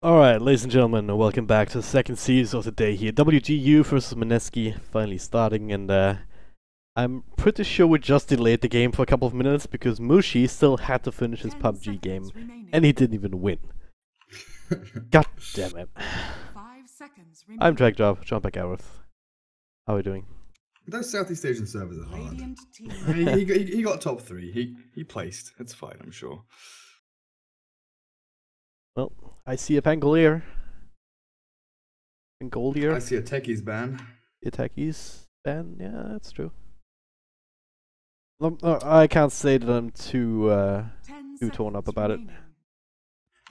Alright, ladies and gentlemen, welcome back to the second series of the day here. WGU versus Mineski finally starting, and I'm pretty sure we just delayed the game for a couple of minutes because Mushi still had to finish his PUBG game, and he didn't even win. God damn it. I'm Dragjob, John Beckworth. How are we doing? Those Southeast Asian servers are hard. He got top 3. He placed. It's fine, I'm sure. Well, I see a Pangolier. Pangolier. I see a techies ban. A techies ban? Yeah, that's true. I can't say that I'm too torn up about it.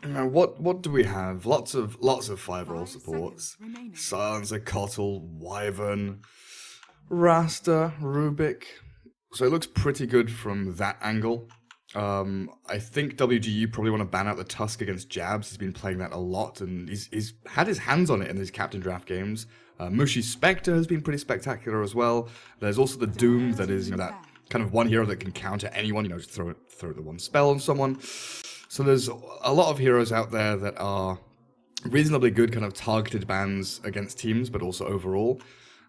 Now, what do we have? Lots of 5-roll supports. Silencer, Cottle, Wyvern, Rasta, Rubik. So it looks pretty good from that angle. I think WGU probably want to ban out the Tusk against Jabs. He's been playing that a lot, and he's had his hands on it in these Captain Draft games. Mushi's Spectre has been pretty spectacular as well. There's also the Doom that is, that kind of one hero that can counter anyone, just throw the one spell on someone. So there's a lot of heroes out there that are reasonably good kind of targeted bans against teams, but also overall.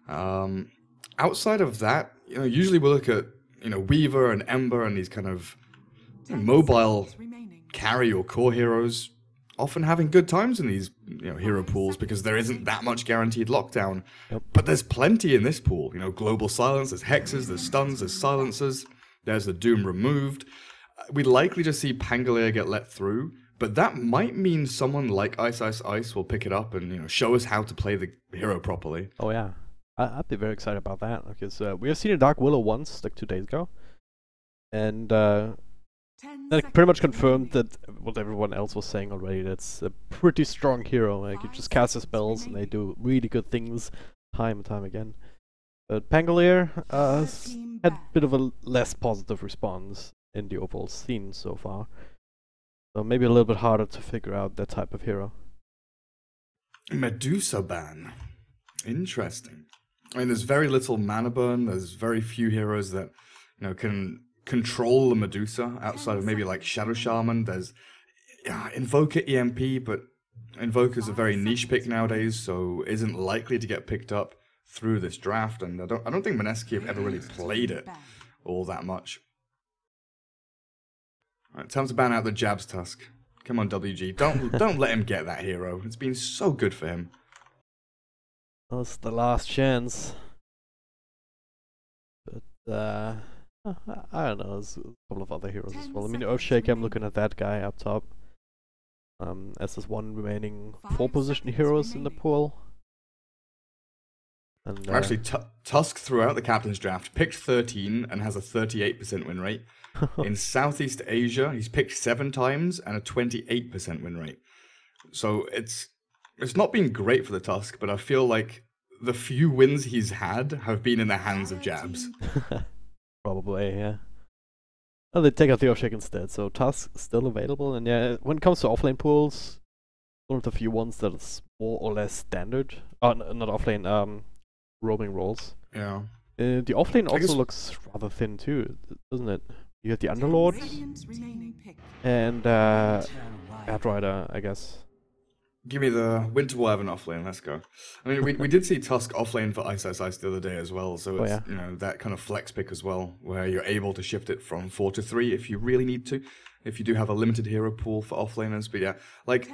Outside of that, usually we look at, Weaver and Ember and these kind of mobile carry or core heroes often having good times in these hero pools because there isn't that much guaranteed lockdown. Yep. But there's plenty in this pool. Global Silence, there's Hexes, there's Stuns, there's Silencers, there's the Doom removed. We'd likely just see Pangolier get let through, but that might mean someone like Ice will pick it up and show us how to play the hero properly. Oh yeah, I'd be very excited about that because we have seen a Dark Willow once, like 2 days ago, and that pretty much confirmed that what everyone else was saying already. That's a pretty strong hero. Like you just cast the spells and they do really good things time and time again. But Pangolier had a bit of a less positive response in the overall scene so far. So maybe a little bit harder to figure out that type of hero. Medusa ban. Interesting. I mean, there's very little mana burn. There's very few heroes that can control the Medusa outside of maybe like Shadow Shaman. There's Invoker EMP, but Invoker's a very niche pick nowadays, so isn't likely to get picked up through this draft. And I don't think Mineski have ever really played it all that much. All right, time to ban out the Jabs Tusk. Come on, WG, don't let him get that hero. It's been so good for him. That's the last chance. But I don't know, there's a couple of other heroes as well. I mean, Earthshaker, I'm looking at that guy up top. As there's one remaining 4 position heroes in the pool. And, actually, Tusk throughout the Captain's Draft picked 13 and has a 38% win rate. In Southeast Asia, he's picked 7 times and a 28% win rate. So it's not been great for the Tusk, but I feel like the few wins he's had have been in the hands of Jabs. Probably, yeah. Oh, they take out the Earthshake instead, so Tusk still available. And yeah, when it comes to offlane pools, one of the few ones that's more or less standard. Oh, not offlane, roaming roles. Yeah. The offlane also looks rather thin too, doesn't it? You have the Underlord and Batrider, I guess. Give me the Winter Wyvern offlane, let's go. I mean, we did see Tusk offlane for Ice the other day as well, so it's, that kind of flex pick as well, where you're able to shift it from 4 to 3 if you really need to, if you do have a limited hero pool for offlaners. But yeah, like,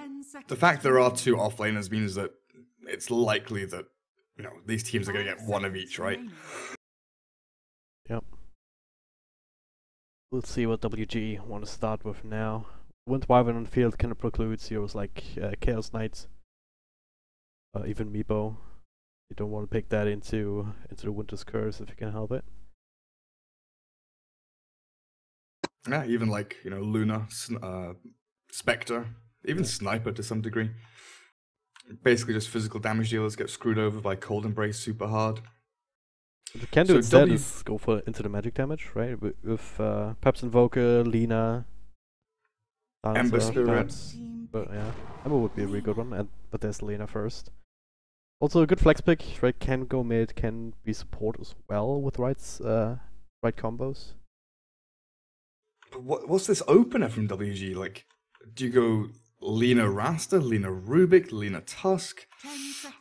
the fact there are 2 offlaners means that it's likely that, these teams are going to get 1 of each, right? Yep. Let's see what WG want to start with now. Winter Wyvern on the field kind of precludes heroes like Chaos Knights, even Meepo. You don't want to pick that into the Winter's Curse if you can help it. Yeah, even like Luna, Spectre, even Sniper to some degree. Basically, just physical damage dealers get screwed over by Cold Embrace super hard. What you can do instead is go for into the magic damage, right? With perhaps Invoker, Lina. Ember Spirit. But yeah, Ember would be a really good one, but there's Lena first. Also a good flex pick, right? Can go mid, can be support as well with right combos. What's this opener from WG? Like, do you go Lena Rasta, Lena Rubik, Lena Tusk.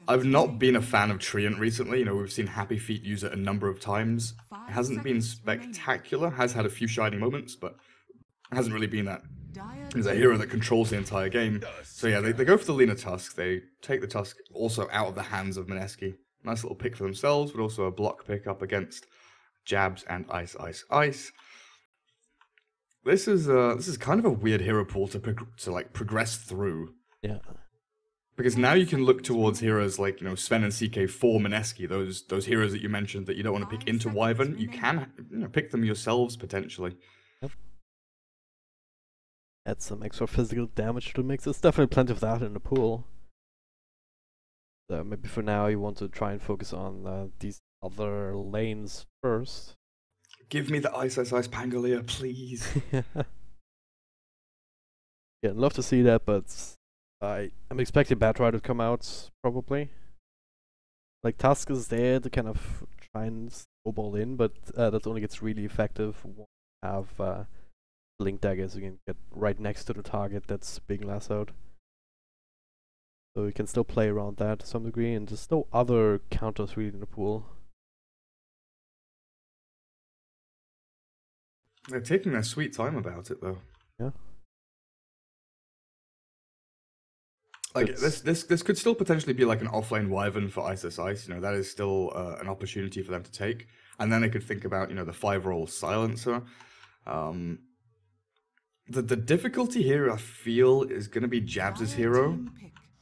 I've not been a fan of Treant recently. You know, we've seen Happy Feet use it a number of times. It hasn't been spectacular, has had a few shining moments, but hasn't really been that. He's a hero that controls the entire game. So yeah, they go for the Lena Tusk. They take the Tusk also out of the hands of Mineski. Nice little pick for themselves, but also a block pick up against Jabs and Ice, Ice, Ice. This is kind of a weird hero pool to progress through. Yeah. Because now you can look towards heroes like, you know, Sven and CK for Mineski, those heroes that you mentioned that you don't want to pick into Wyvern. You can, you know, pick them yourselves potentially. Yep. Add some extra physical damage to the mix. There's definitely plenty of that in the pool. So maybe for now you want to try and focus on these other lanes first. Give me the Ice, Ice, Ice Pangolier, please. Yeah, I'd love to see that, but I'm expecting Batrider to come out, probably. Like, Tusk is there to kind of try and snowball in, but that only gets really effective when you have Link Daggers. You can get right next to the target that's being lassoed. So you can still play around that to some degree, and there's no other counters really in the pool. They're taking their sweet time about it, though. Yeah. Like, this could still potentially be like an offlane Wyvern for Ice Ice Ice. You know, that is still an opportunity for them to take. And then they could think about, you know, the 5-roll Silencer. The difficulty here, I feel, is going to be Jabs' hero.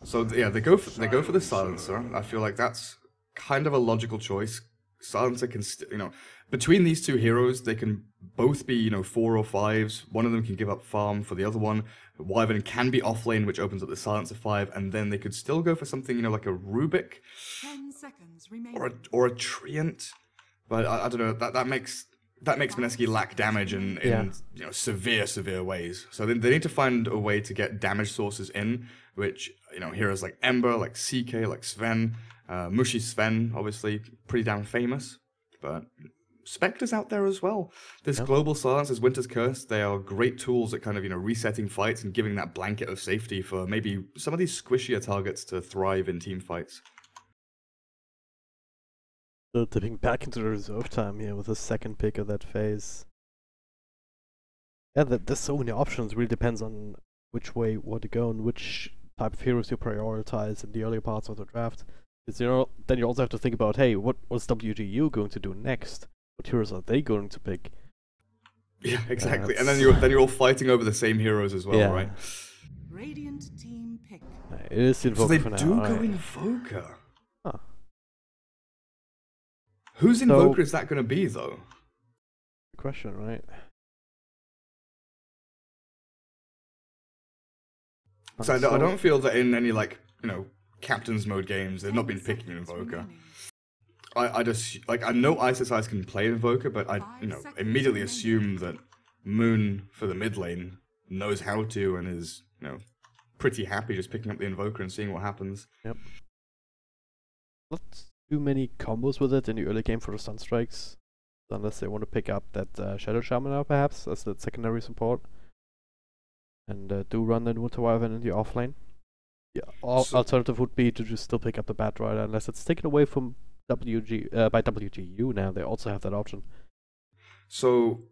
So yeah, they go for the Silencer. I feel like that's kind of a logical choice. Silencer can, you know, between these two heroes, they can both be, you know, 4 or 5s. One of them can give up farm for the other one. Wyvern can be offlane, which opens up the Silencer 5, and then they could still go for something, you know, like a Rubik, 10 seconds remaining. or a Treant. But I don't know. That makes Mineski lack damage in you know, severe ways. So they need to find a way to get damage sources in, which, you know, heroes like Ember, like CK, like Sven, Mushy Sven, obviously pretty damn famous, but Spectre's out there as well. This Global Silence, this Winter's Curse, they are great tools at kind of, you know, resetting fights and giving that blanket of safety for maybe some of these squishier targets to thrive in team fights. So dipping back into the reserve time here with the second pick of that phase. Yeah, there's so many options. It really depends on which way you want to go and which type of heroes you prioritize in the earlier parts of the draft. Because, you know, then you also have to think about, hey, what's WGU going to do next? What heroes are they going to pick? Yeah, exactly. And then you're all fighting over the same heroes as well, right? Radiant team pick. It is Invoker for now. So they do go Invoker. Huh. Whose Invoker is that going to be, though? Good question, right? So I don't feel that in any, like, you know, Captain's Mode games, they've not been picking an Invoker. I just, like, I know Ice Ice Ice can play Invoker, but I, you know, immediately assume that Moon, for the mid lane, knows how to and is, you know, pretty happy just picking up the Invoker and seeing what happens. Yep. Not too many combos with it in the early game for the Stun Strikes, unless they want to pick up that Shadow Shaman now, perhaps, as the secondary support. And do run the Winter Wyvern in the offlane. Yeah, alternative would be to just still pick up the Batrider, unless it's taken away from by WGU now. They also have that option. So,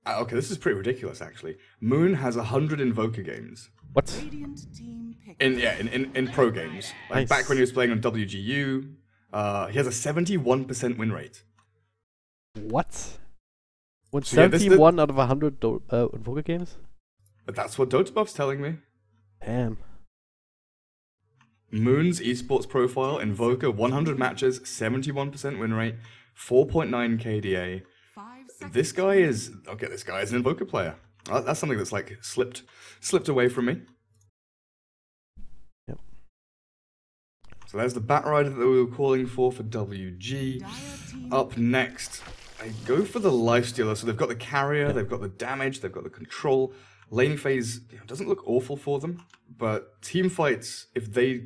okay, this is pretty ridiculous, actually. Moon has 100 Invoker games. What? In pro games. Like, nice. Back when he was playing on WGU, he has a 71% win rate. What? Won So, yeah, 71 out of 100 Invoker games? But that's what Dotabuff's telling me. Damn. Moon's esports profile, Invoker, 100 matches, 71% win rate, 4.9 KDA. This guy is an Invoker player. That's something that's like slipped away from me. Yep. So there's the Batrider that we were calling for WG. Up next, I go for the Lifestealer. So they've got the carrier, they've got the damage, they've got the control. laning phase doesn't look awful for them, but team fights, if they,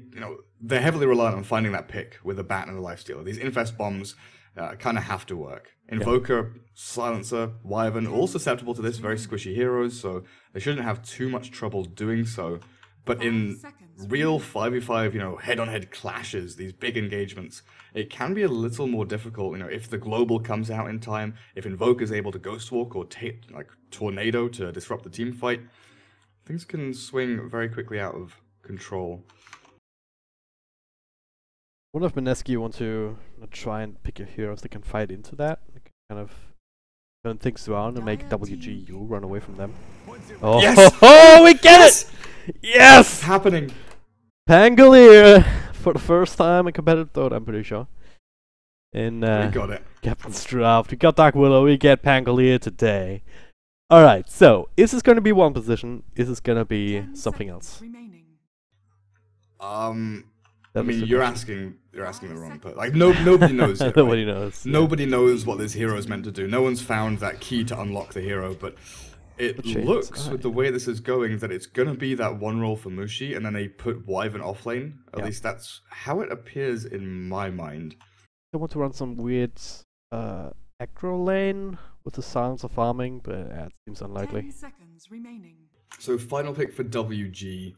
they're heavily reliant on finding that pick with a bat and a lifestealer. These infest bombs kind of have to work. Invoker, Silencer, Wyvern, all susceptible to this, very squishy heroes, so they shouldn't have too much trouble doing so. But in real 5v5, head-on-head clashes, these big engagements, it can be a little more difficult, if the global comes out in time, if Invoker's able to Ghost Walk or Tornado to disrupt the team fight, things can swing very quickly out of control. What if Mineski want to try and pick your heroes that can fight into that? Like, kind of turn things around and make WG.U run away from them. Oh, yes! Oh, we get it! Yes! It's happening! Pangolier for the first time in competitive Dota, I'm pretty sure. In we got it. Captain's Draft. We got Dark Willow, we get Pangolier today. Alright, so is this gonna be one position? Is this gonna be something else? I mean, you're asking the wrong person. Like, nobody knows yet, Nobody right? knows. Nobody knows what this hero is meant to do. No one's found that key to unlock the hero, but it looks, with the way this is going, that it's gonna be that one role for Mushi, and then they put Wyvern offlane. At least that's how it appears in my mind. I want to run some weird aggro lane with the Silence of Farming, but it seems unlikely. 10 seconds remaining. So final pick for WG.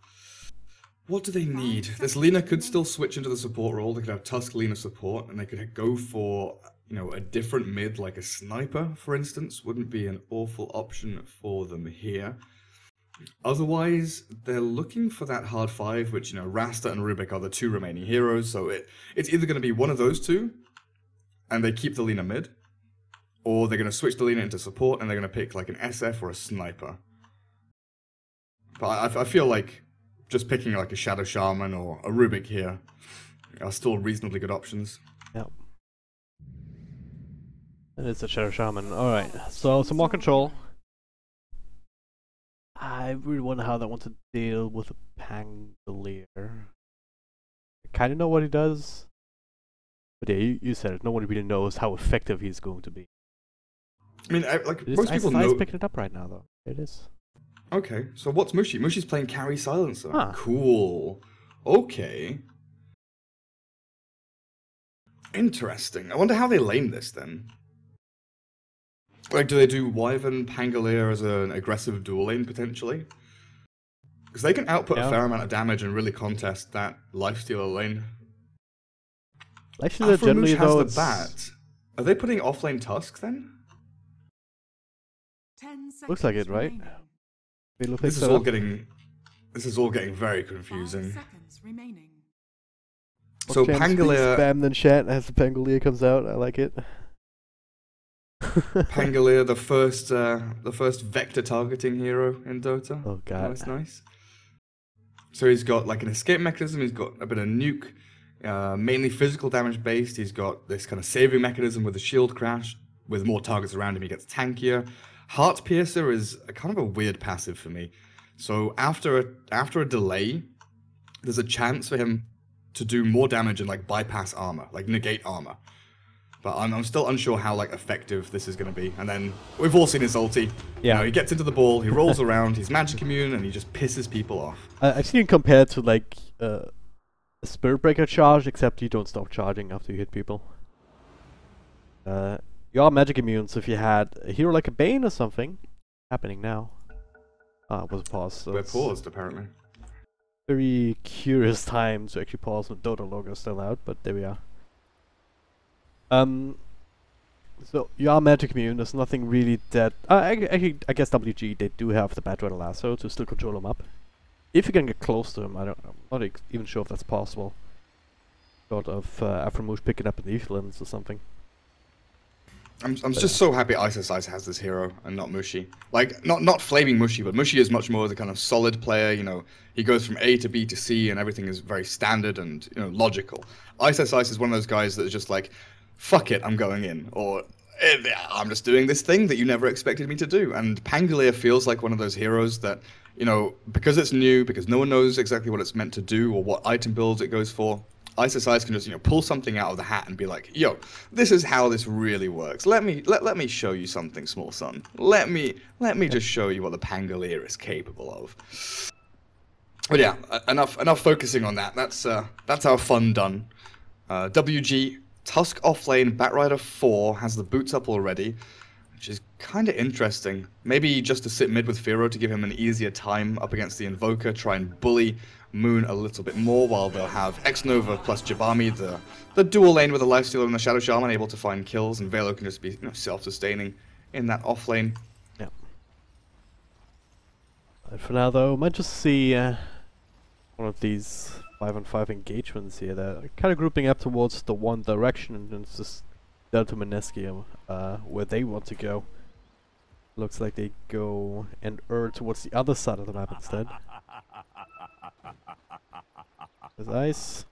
What do they need? This Lina could still switch into the support role. They could have Tusk Lina support, and they could go for, a different mid, like a sniper, for instance. Wouldn't be an awful option for them here. Otherwise, they're looking for that hard 5, which, Rasta and Rubik are the 2 remaining heroes, so it's either going to be one of those 2, and they keep the Lina mid, or they're going to switch the Lina into support, and they're going to pick, like, an SF or a sniper. But I feel like just picking like a Shadow Shaman or a Rubik here are still reasonably good options. Yep. And it's a Shadow Shaman. Alright, so some more control. I really wonder how they want to deal with a Pangolier. I kinda know what he does. But yeah, you said it, no one really knows how effective he's going to be. I mean, most people know. Picking it up right now though. It is. Okay, so what's Mushi? Mushi's playing carry Silencer. Huh. Cool. Okay. Interesting. I wonder how they lane this then. Like, do they do Wyvern Pangolier as an aggressive dual lane potentially? Because they can output a fair amount of damage and really contest that lifestealer lane. Lifestealer generally has though the bat. Are they putting offlane Tusk then? 10 seconds looks like it, right? remaining. This is all getting very confusing. 5 seconds remaining. So Pangolier, spam then chat as the Pangolier comes out. I like it. Pangolier, the first vector targeting hero in Dota. Oh god, that's nice. So he's got like an escape mechanism. He's got a bit of nuke, mainly physical damage based. He's got this kind of saving mechanism with a shield crash. With more targets around him, he gets tankier. Heart Piercer is kind of a weird passive for me. So after a delay, there's a chance for him to do more damage and like bypass armor, like negate armor. But I'm still unsure how like effective this is going to be. And then we've all seen his ulti. Yeah, he gets into the ball, he rolls around, he's magic immune, and he just pisses people off. I've seen it compared to like a Spirit Breaker charge, except you don't stop charging after you hit people. You are magic immune, so if you had a hero like a Bane or something, happening now. Ah, it was a pause. So we're paused, apparently. Very curious time to actually pause when Dota logo is still out, but there we are. So you are magic immune. There's nothing really that. I guess WG they do have the Bad Weather Lasso to still control him up. If you can get close to him, I'm not even sure if that's possible. Sort of Aframush picking up an Evelyn's or something. I'm just so happy Ice has this hero and not Mushi. Like, not flaming Mushi, but Mushi is much more the kind of solid player, he goes from A to B to C and everything is very standard and, logical. Ice is one of those guys that is just like, fuck it, I'm going in, or I'm just doing this thing that you never expected me to do. And Pangolier feels like one of those heroes that, because it's new, because no one knows exactly what it's meant to do or what item builds it goes for, Ice can just, you know, pull something out of the hat and be like, yo, this is how this really works. Let me show you something, small son. Let me just show you what the Pangolier is capable of. But yeah, enough focusing on that. That's our fun done. WG, Tusk offlane, Batrider 4 has the boots up already, which is kind of interesting. Maybe just to sit mid with Firo to give him an easier time up against the Invoker, try and bully Moon a little bit more, while they'll have X-Nova plus Jabami, the dual lane with the Lifestealer and the Shadow Shaman, able to find kills, and Velo can just be, you know, self-sustaining in that offlane. Yeah. But for now, though, might just see one of these 5-on-5 engagements here. They're kind of grouping up towards the one direction, and it's just down to Mineski where they want to go. Looks like they go and towards the other side of the map instead. There's Ice.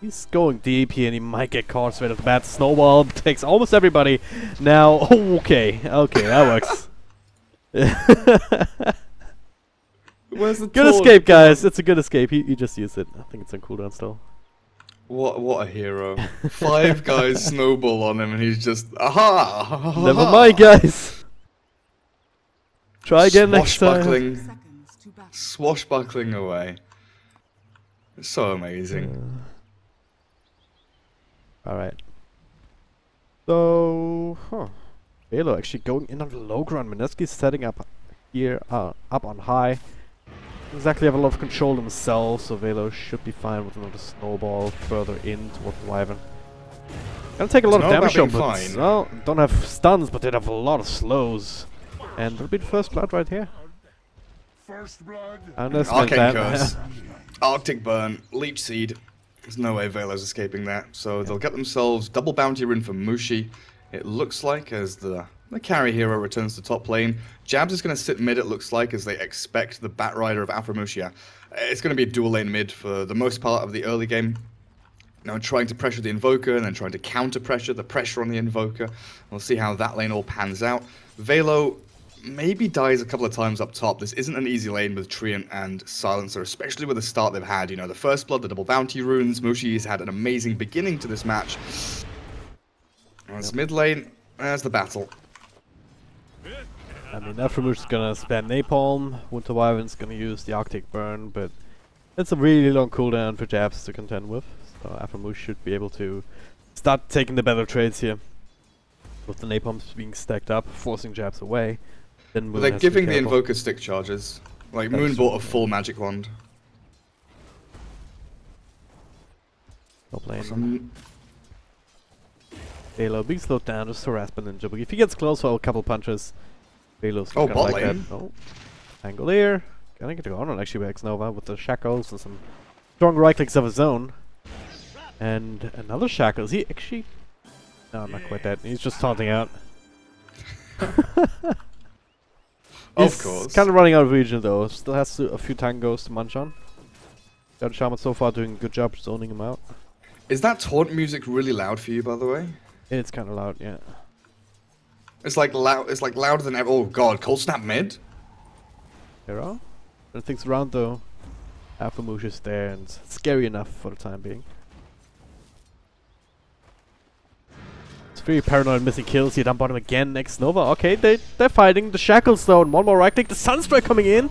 He's going deep here and he might get caught straight off the bat. Snowball takes almost everybody. Now, okay, that works. Where's the good escape, guys. It's a good escape. He just used it. I think it's on cooldown still. What a hero. 5 guys snowball on him and he's just, aha! Never mind, guys. Try again next time. Swashbuckling away. It's so amazing. Alright. So, Velo actually going in on the low ground. Mineski's setting up here, up on high. Doesn't exactly have a lot of control himself, so Velo should be fine with another snowball further in towards the Wyvern. Gonna take a lot of damage though, but well, don't have stuns, but they have a lot of slows. And that'll be the first blood right here. First blood. Arcane Curse, Arctic Burn, Leech Seed. There's no way Velo's escaping that. So they'll get themselves double bounty rune from Mushi. It looks like as the carry hero returns to top lane. Jabs is going to sit mid, it looks like, as they expect the Batrider of Afromushia. It's going to be a dual lane mid for the most part of the early game. Now trying to pressure the Invoker and then trying to counter pressure the pressure on the Invoker. We'll see how that lane all pans out. Velo maybe dies a couple of times up top. This isn't an easy lane with Treant and Silencer, especially with the start they've had. You know, the first blood, the double bounty runes. Mushi's had an amazing beginning to this match. It's mid lane, there's the battle. I mean, Afromush is gonna spam Napalm, Winter Wyvern's gonna use the Arctic Burn, but it's a really long cooldown for Jabs to contend with. So Afromush should be able to start taking the better trades here. With the Napalms being stacked up, forcing Jabs away. Then Moon they're has giving to be the careful. Invoker stick charges. Like, Moon bought a full magic wand. Top lane. Velo being slowed down, just harassment Ninja. But if he gets close for a couple punches, Velo's Oh, gonna bot like lane. that. Oh, Pangolier. Gonna get to go on actually with X-Nova with the shackles and some strong right clicks of his own. And another shackle. Is he actually? No, not quite that. He's just taunting out. Of course. Kind of running out of region though. Still has a few tangos to munch on. Got Shaman so far doing a good job zoning him out. Is that taunt music really loud for you, by the way? It's kind of loud, yeah. It's like loud. It's like louder than ever. Oh god, cold snap mid. Hero. Everything's around though. Afromush is there and it's scary enough for the time being. It's very paranoid, missing kills here down bottom again. Next Nova. Okay, they're fighting the shackles though, and one more right click. The Sunstrike coming in.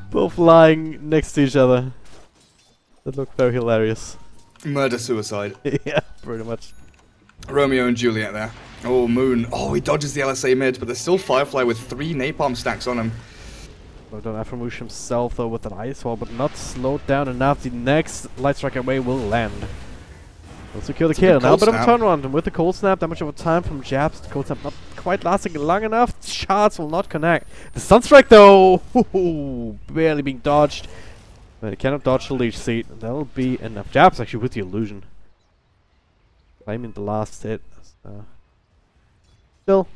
Both lying next to each other. That looked very hilarious. Murder suicide. Yeah, pretty much. Romeo and Juliet there. Oh, Moon. Oh, he dodges the LSA mid, but there's still Firefly with 3 napalm stacks on him. Well done, Afromush himself though with an ice wall, but not slowed down enough. The next light strike away will land. We'll secure the kill. Now a bit of a turnaround, and with the cold snap, that much of a time from Jabs. The cold snap not quite lasting long enough. Shards will not connect. The Sunstrike though, barely being dodged. But it cannot dodge the leech seat. That'll be enough. Jabs actually with the illusion. Claiming the last hit. Still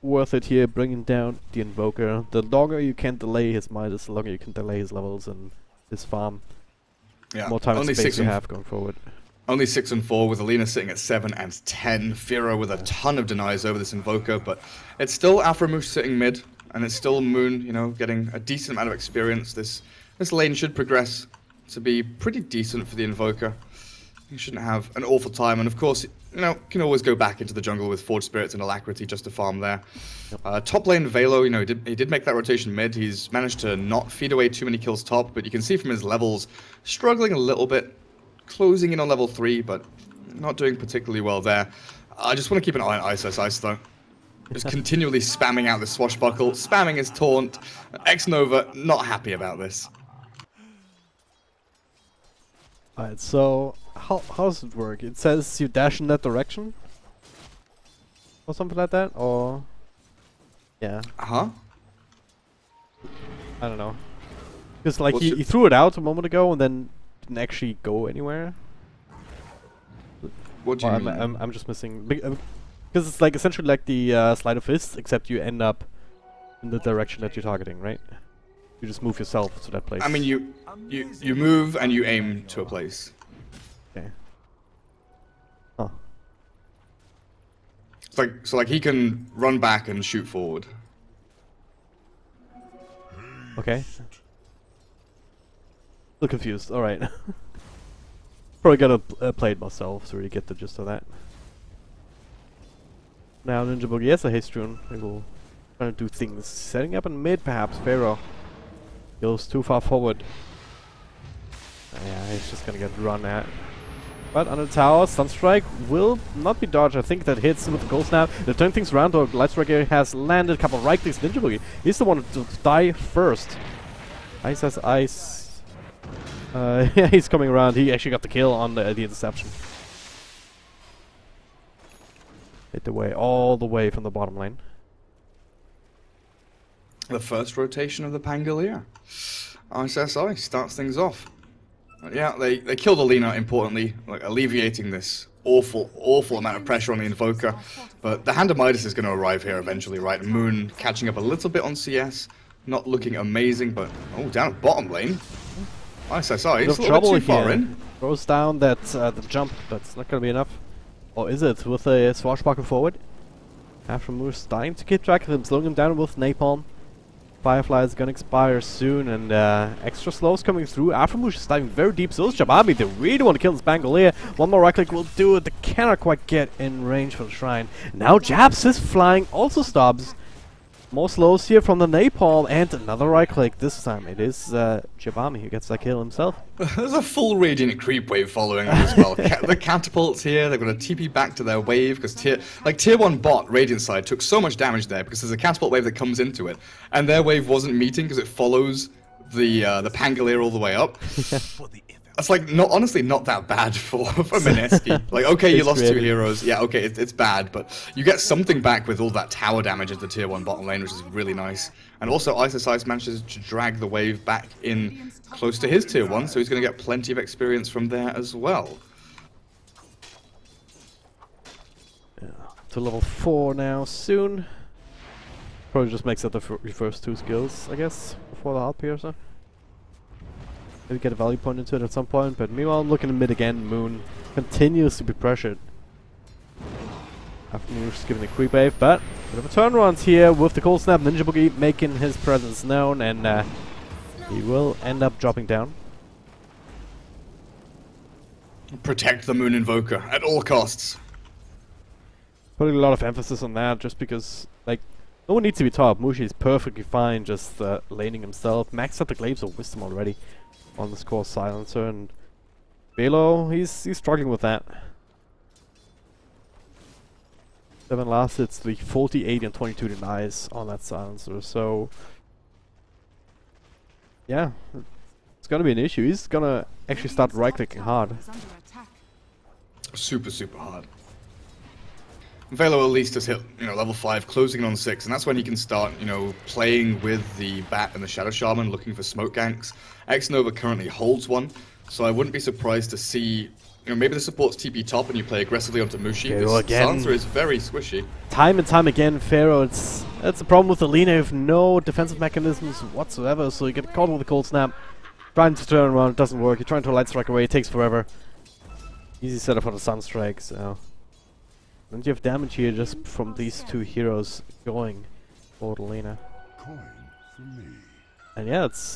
worth it here, bringing down the Invoker. The longer you can delay his Midas, the longer you can delay his levels and his farm. Yeah, More time and space you have going forward. Only 6 and 4 with Alina sitting at 7 and 10. Firo with a ton of denies over this Invoker, but it's still Afromush sitting mid, and it's still Moon, you know, getting a decent amount of experience. This This lane should progress to be pretty decent for the Invoker. You shouldn't have an awful time, and of course, you know, can always go back into the jungle with Forge Spirits and Alacrity just to farm there. Top lane Velo, you know, he did make that rotation mid. He's managed to not feed away too many kills top, but you can see from his levels, struggling a little bit, closing in on level 3, but not doing particularly well there. I just want to keep an eye on Ice though. Just continually spamming out the swashbuckle, spamming his taunt. X-Nova, not happy about this. Alright, so how does it work? It says you dash in that direction? Or something like that? Or... yeah. Huh? I don't know. Because like he threw it out a moment ago and then didn't actually go anywhere. What do you mean? I'm just missing... because it's like essentially like the Sleight of Fist, except you end up in the direction that you're targeting, right? You just move yourself to that place. I mean, you move and you aim to a place. Okay. Oh. It's like, so like he can run back and shoot forward. Okay. Still confused. All right. Probably gotta play it myself to really get the gist of that. Now Ninja Boogie has a haste rune. He will try to do things. Setting up in mid, perhaps. Pharaoh goes too far forward. Yeah, he's just gonna get run at. But on the tower, Sunstrike will not be dodged. I think that hits with the Cold Snap. They're turning things around. The Light Striker has landed a couple of right clicks. Ninja Boogie, he's the one to die first. Ice has ice. Yeah, he's coming around. He actually got the kill on the interception. Hit the way all the way from the bottom lane. The first rotation of the Pangolier. ISSI starts things off. Yeah, they kill the Lina, importantly, like alleviating this awful amount of pressure on the Invoker. But the Hand of Midas is going to arrive here eventually, right? Moon catching up a little bit on CS, not looking amazing, but oh, down at bottom lane. ISSI, he's a little bit too far in. Throws down that the jump, but it's not going to be enough. Or is it? With a swashbuckle forward. After Moose dying to keep track of him, slowing him down with Napalm. Firefly is gonna expire soon, and extra slows coming through. Aftermush is diving very deep, so is Jabami. They really want to kill this Pangolier. One more right click will do it. They cannot quite get in range for the shrine. Now Jabs is flying, also stops. More slows here from the Napalm, and another right click. This time it is Jabami who gets that kill himself. There's a full Radiant creep wave following them as well. The catapults here, they're going to TP back to their wave, because tier 1 bot, Radiant side, took so much damage there because there's a catapult wave that comes into it, and their wave wasn't meeting because it follows the Pangolier all the way up. That's like, honestly not that bad for Mineski. Like, okay, you lost 2 heroes. Yeah, okay, it's bad, but you get something back with all that tower damage at the tier 1 bottom lane, which is really nice. And also, ISSI manages to drag the wave back in close to his tier 1, so he's going to get plenty of experience from there as well. Yeah, to level 4 now, soon. Probably just makes up the first 2 skills, I guess, before the Heart Piercer. Maybe get a value point into it at some point, but meanwhile I'm looking at mid again. Moon continues to be pressured. After Moon's giving the creep wave, but bit of a turnaround here with the Cold Snap. Ninja Boogie making his presence known, and he will end up dropping down. Protect the Moon Invoker at all costs. Putting a lot of emphasis on that, just because, like, no one needs to be top. Mushi is perfectly fine just laning himself. Maxed out the Glaives of Wisdom already on the score silencer, and Velo, he's struggling with that. 7 last hits, the 48 and 22 denies on that silencer, so yeah, it's gonna be an issue. He's gonna actually start right-clicking hard. Super hard. Velo at least has hit, level 5, closing in on 6, and that's when he can start, playing with the Bat and the Shadow Shaman, looking for smoke ganks. X-Nova currently holds one, so I wouldn't be surprised to see, maybe the support's TP top and you play aggressively onto Mushi. This silencer is very squishy. Time and time again, Pharaoh, that's the problem with the Lina. You have no defensive mechanisms whatsoever, so you get caught with a Cold Snap. Trying to turn around, it doesn't work. You're trying to Light Strike away, it takes forever. Easy setup for the Sunstrike, so... And you have damage here just from these 2 heroes going for the Lina. And yeah, it's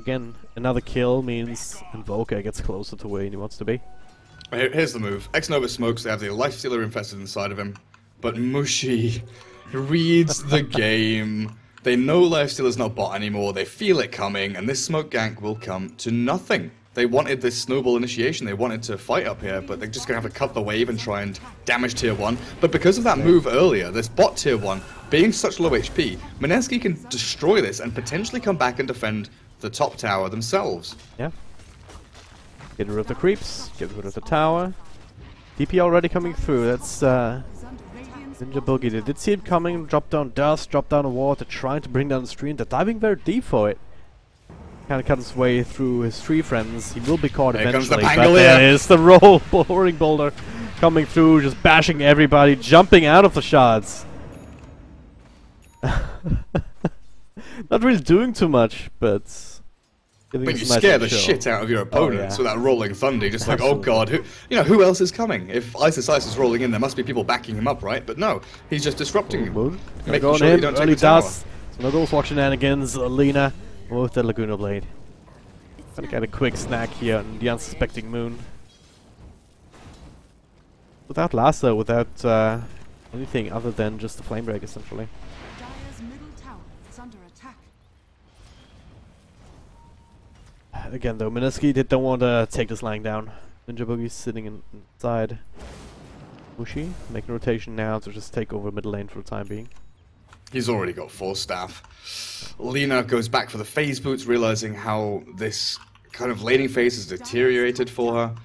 Again, another kill means Invoker gets closer to where he wants to be. Here's the move. X-Nova smokes, they have the Lifestealer infested inside of him. But Mushi reads the game. They know Lifestealer's not bot anymore, they feel it coming, and this smoke gank will come to nothing. They wanted this snowball initiation, they wanted to fight up here, but they're just going to have to cut the wave and try and damage tier 1. But because of that move earlier, this bot tier 1, being such low HP, Mineski can destroy this and potentially come back and defend the top tower themselves. Yeah. Get rid of the creeps, get rid of the tower. DP already coming through, that's Ninja Boogie. They did see it coming, drop down dust, drop down a wall, they're trying to bring down the stream, they're diving very deep for it. Kind of cut his way through his tree friends. He will be caught eventually. Comes the but there is the roaring boulder coming through, just bashing everybody, jumping out of the shots. Not really doing too much, but you scare the shit out of your opponents with that rolling thunder. Just like, oh god, who else is coming? If Ice is rolling in, there must be people backing him up, right? But no, he's just disrupting him, making sure you don't take the tower. So no those walk shenanigans. Lina with the Laguna Blade. Gonna get a quick snack here on the unsuspecting Moon. Without lasso, without anything other than just the flame break, essentially. Dire's middle tower is under attack. Again, though, Mineski don't want to take this lying down. Ninja Boogie's sitting inside. Mushi making a rotation now to just take over mid lane for the time being. He's already got 4 staff. Lina goes back for the phase boots, realizing how this kind of laning phase has deteriorated for her.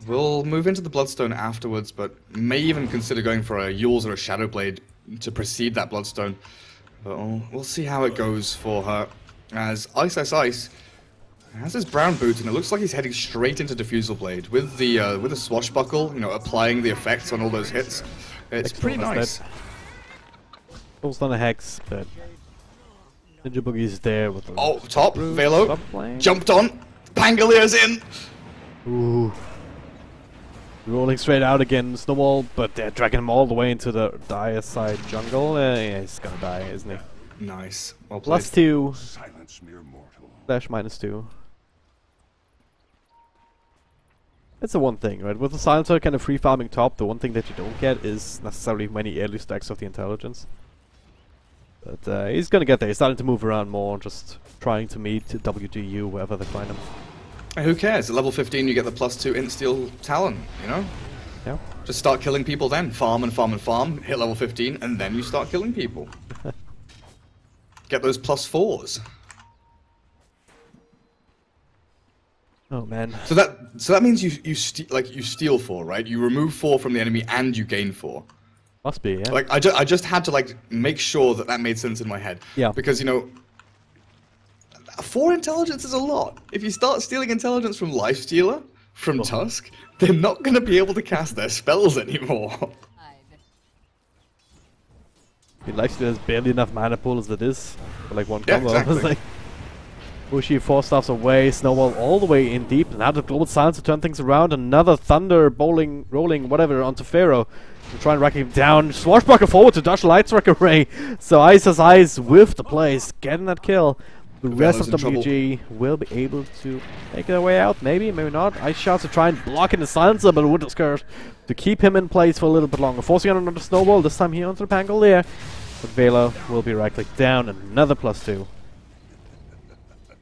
We'll move into the Bloodstone afterwards, but may even consider going for a Yules or a Shadow Blade to precede that Bloodstone. But we'll see how it goes for her. As Ice has his brown boot, and it looks like he's heading straight into Diffusal Blade with the swashbuckle, applying the effects on all those hits. It's pretty nice. Almost on a hex, but Ninja Boogie's there with the top Velo jumped on. Pangolier's in. Ooh, rolling straight out again, Snowball, but they're dragging him all the way into the dire side jungle. Yeah, he's gonna die, isn't he? Nice. Well played. +2 Silence mere mortal. / -2. That's the one thing, right? With the Silencer kind of free farming top, the one thing that you don't get is necessarily many early stacks of the intelligence. But he's gonna get there. He's starting to move around more, just trying to meet WGU wherever they find him. Who cares? At level 15 you get the +2 Insteel Talon, Yeah. Just start killing people then. Farm and farm and farm, hit level 15, and then you start killing people. Get those +4s. Oh man. So that means you steal 4, right? You remove 4 from the enemy and you gain 4. Must be, yeah. Like I just had to make sure that made sense in my head. Yeah. Because 4 intelligence is a lot. If you start stealing intelligence from Lifestealer, from Tusk, they're not going to be able to cast their spells anymore. Lifestealer has barely enough mana pool as it is for like one combo. Exactly. Mushi 4 staffs away, Snowball all the way in deep. Now the Global Silence to turn things around. Another Thunder rolling, whatever, onto Pharaoh. To try and rack him down. Swashbuckle forward to dodge Lightstrike Array. So Ice with the place, getting that kill. The rest of WG will be able to make their way out. Maybe, maybe not. Ice shouts to try and block in the Silencer, but Winter Skirt to keep him in place for a little bit longer. Forcing on another Snowball, this time here onto the Pangolier. But Velo will be right-clicked down, another +2.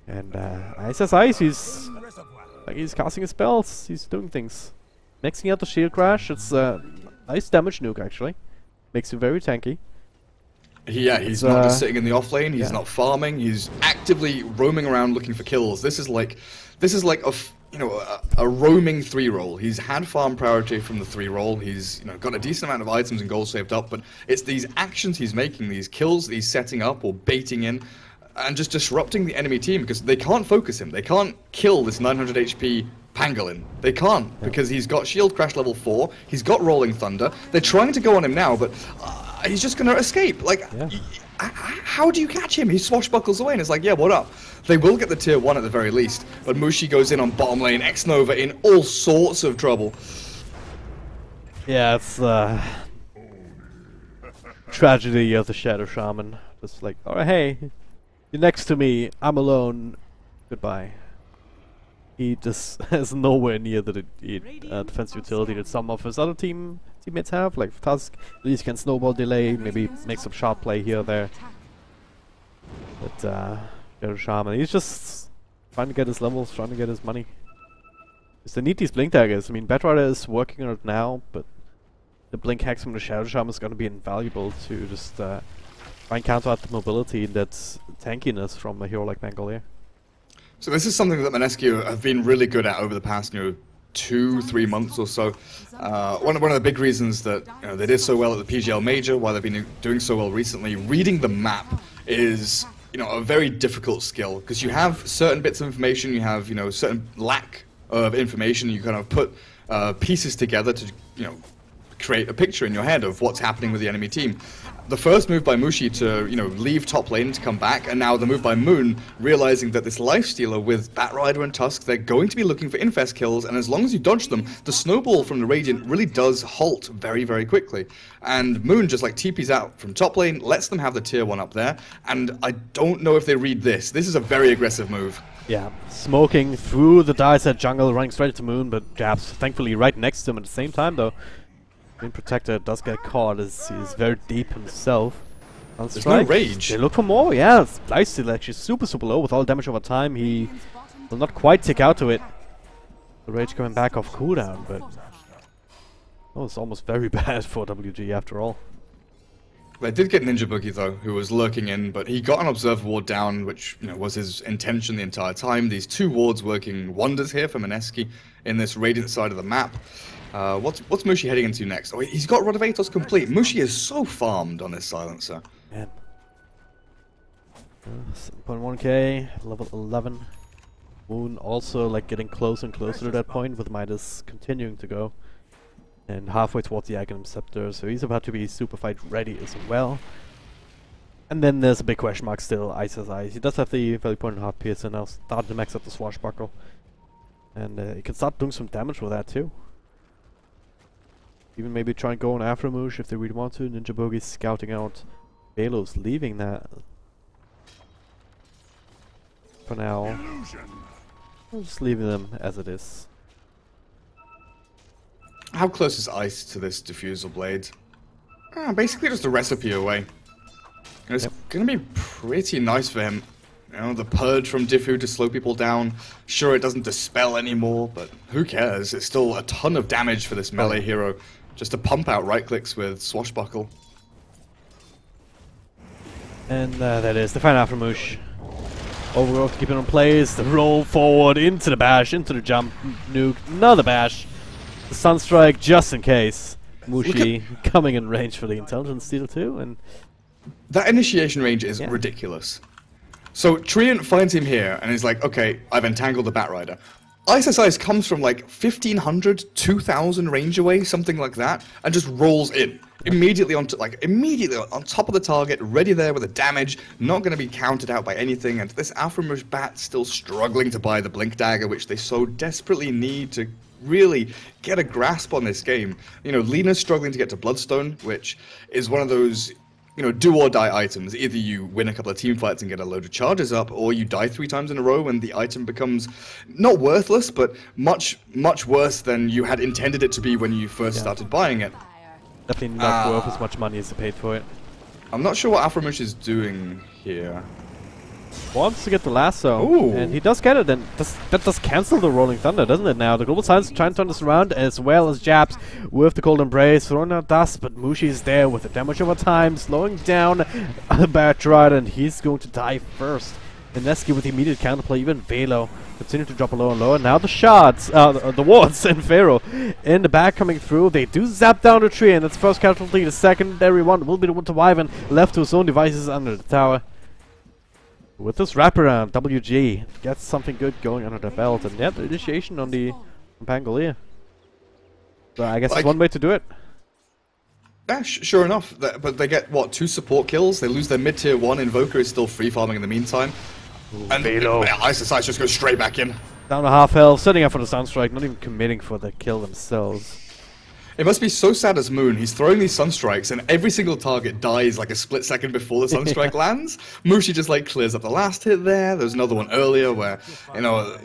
And Ice, he's casting his spells, he's doing things. Mixing out the shield crash, it's nice damage nuke actually. Makes him very tanky. Yeah, he's not just sitting in the off lane, he's not farming, he's actively roaming around looking for kills. This is like a roaming 3-roll. He's had farm priority from the 3-roll, he's got a decent amount of items and gold saved up, but it's these actions he's making, these kills that he's setting up or baiting in, and just disrupting the enemy team because they can't focus him. They can't kill this 900 HP Pangolin. They can't because he's got Shield Crash level 4, he's got Rolling Thunder. They're trying to go on him now, but he's just going to escape. Like, how do you catch him? He swashbuckles away and it's like, yeah, what up? They will get the tier 1 at the very least, but Mushi goes in on bottom lane, X-Nova in all sorts of trouble. Yeah, it's tragedy of the Shadow Shaman. Just like, oh hey, you're next to me, I'm alone. Goodbye. He just has nowhere near the defense utility that some of his other teammates have, like Tusk. At least can snowball delay, maybe make some shot play here or there. But Shaman, he's just trying to get his levels, trying to get his money. Because they need these blink daggers. I mean, Batrider is working on it now, but the blink hacks from the Shadow Shaman is going to be invaluable to just try and counteract the mobility and that tankiness from a hero like Pangolier. So this is something that Mineski have been really good at over the past, 2-3 months or so. One of the big reasons that they did so well at the PGL Major, why they've been doing so well recently, reading the map is a very difficult skill, because you have certain bits of information, you have certain lack of information, you kind of put pieces together to create a picture in your head of what's happening with the enemy team. The first move by Mushi to, leave top lane to come back, and now the move by Moon, realizing that this lifestealer with Batrider and Tusk, they're going to be looking for infest kills, and as long as you dodge them, the snowball from the Radiant really does halt very, very quickly. And Moon just TPs out from top lane, lets them have the tier 1 up there, and I don't know if they read this. This is a very aggressive move. Yeah, smoking through the dice at jungle, running straight to Moon, but Jab's thankfully right next to him at the same time though. Being Protector does get caught as he's very deep himself. There's no rage. They look for more, yeah. Lifesteal actually super low with all damage over time. He will not quite tick out to it. The rage coming back off cooldown, but it's almost very bad for WG after all. They did get Ninja Boogie though, who was lurking in, but he got an Observer Ward down, which was his intention the entire time. These 2 wards working wonders here for Mineski in this Radiant side of the map. What's Mushi heading into next? Oh, he's got Rod of Atos complete. Mushi is so farmed on this silencer. Man. 7.1k, level 11. Moon also getting closer and closer to that point, with Midas continuing to go. And halfway towards the Aghanim Scepter, so he's about to be super fight ready as well. And then there's a big question mark still, Ice's Eyes. He does have the value point and half pierce, and now start to max out the Swashbuckle. And he can start doing some damage with that too. Even maybe try and go on after Moosh if they really want to. Ninja Bogey's scouting out. Velo's leaving that. For now. I'm just leaving them as it is. How close is Ice to this Diffusal Blade? Basically just a recipe away. And it's gonna be pretty nice for him. The purge from Diffu to slow people down. Sure, it doesn't dispel anymore, but who cares? It's still a ton of damage for this melee hero. Just to pump out right clicks with Swashbuckle. And that is the final Aftermoosh. Overgrowth keeping on place. The roll forward into the bash, into the jump nuke. Another bash. The Sunstrike just in case. Mushi coming in range for the Intelligence Steal too. And that initiation range is ridiculous. So Treant finds him here and he's like, okay, I've entangled the Batrider. Ice comes from 1,500, 2,000 range away, something like that, and just rolls in. Immediately on top of the target, ready there with the damage, not going to be counted out by anything, and this Alphamush Bat still struggling to buy the Blink Dagger, which they so desperately need to really get a grasp on this game. Lena's struggling to get to Bloodstone, which is one of those do or die items. Either you win a couple of team fights and get a load of charges up, or you die 3 times in a row and the item becomes not worthless, but much worse than you had intended it to be when you first started buying it. Definitely not worth as much money as you paid for it. I'm not sure what Aframush is doing here. Wants to get the lasso, Ooh. and he does get it, and that does cancel the Rolling Thunder, doesn't it now? The Global Silence is trying to turn this around, as well as Jabs with the Cold Embrace, throwing out dust, but Mushi is there with the damage over time, slowing down the Batrider, and he's going to die first. Mineski with the immediate counterplay, even Velo continue to drop lower and lower. Now the shots, the wards, and Pharaoh in the back coming through. They do zap down the tree, and that's first casualty. The secondary one will be the Winter Wyvern, left to his own devices under the tower. With this wraparound, WG gets something good going under the belt, and the initiation on the Pangolier. So I guess it's one way to do it. Yeah, sure enough. But they get, what, 2 support kills? They lose their mid-tier 1. Invoker is still free farming in the meantime. Ooh, and Ice just goes straight back in. Down to half health, setting up for the Sunstrike, not even committing for the kill themselves. It must be so sad as Moon. He's throwing these sunstrikes, and every single target dies like a split second before the sunstrike lands. Mushi just like clears up the last hit there. There's another one earlier where, you know,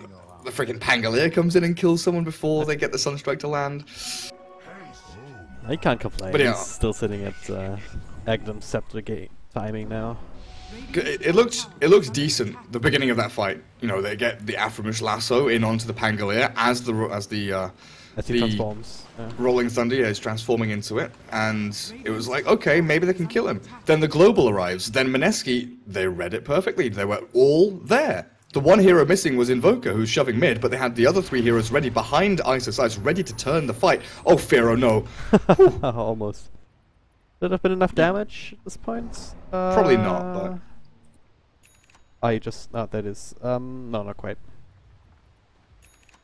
the freaking Pangolier comes in and kills someone before they get the sunstrike to land. I can't complain. But yeah. He's still sitting at Agdam Scepter gate timing now. It looks decent. The beginning of that fight, you know, they get the Aframish lasso in onto the Pangolier as he transforms. Yeah. Rolling Thunder is transforming into it, and it was like, okay, maybe they can kill him. Then the Global arrives. Then Mineski, they read it perfectly. They were all there. The one hero missing was Invoker, who's shoving mid, but they had the other 3 heroes ready behind Ice, ready to turn the fight. Oh, Pharaoh, no. Almost. Would have been enough damage at this point? Probably not, but... that is... no, not quite.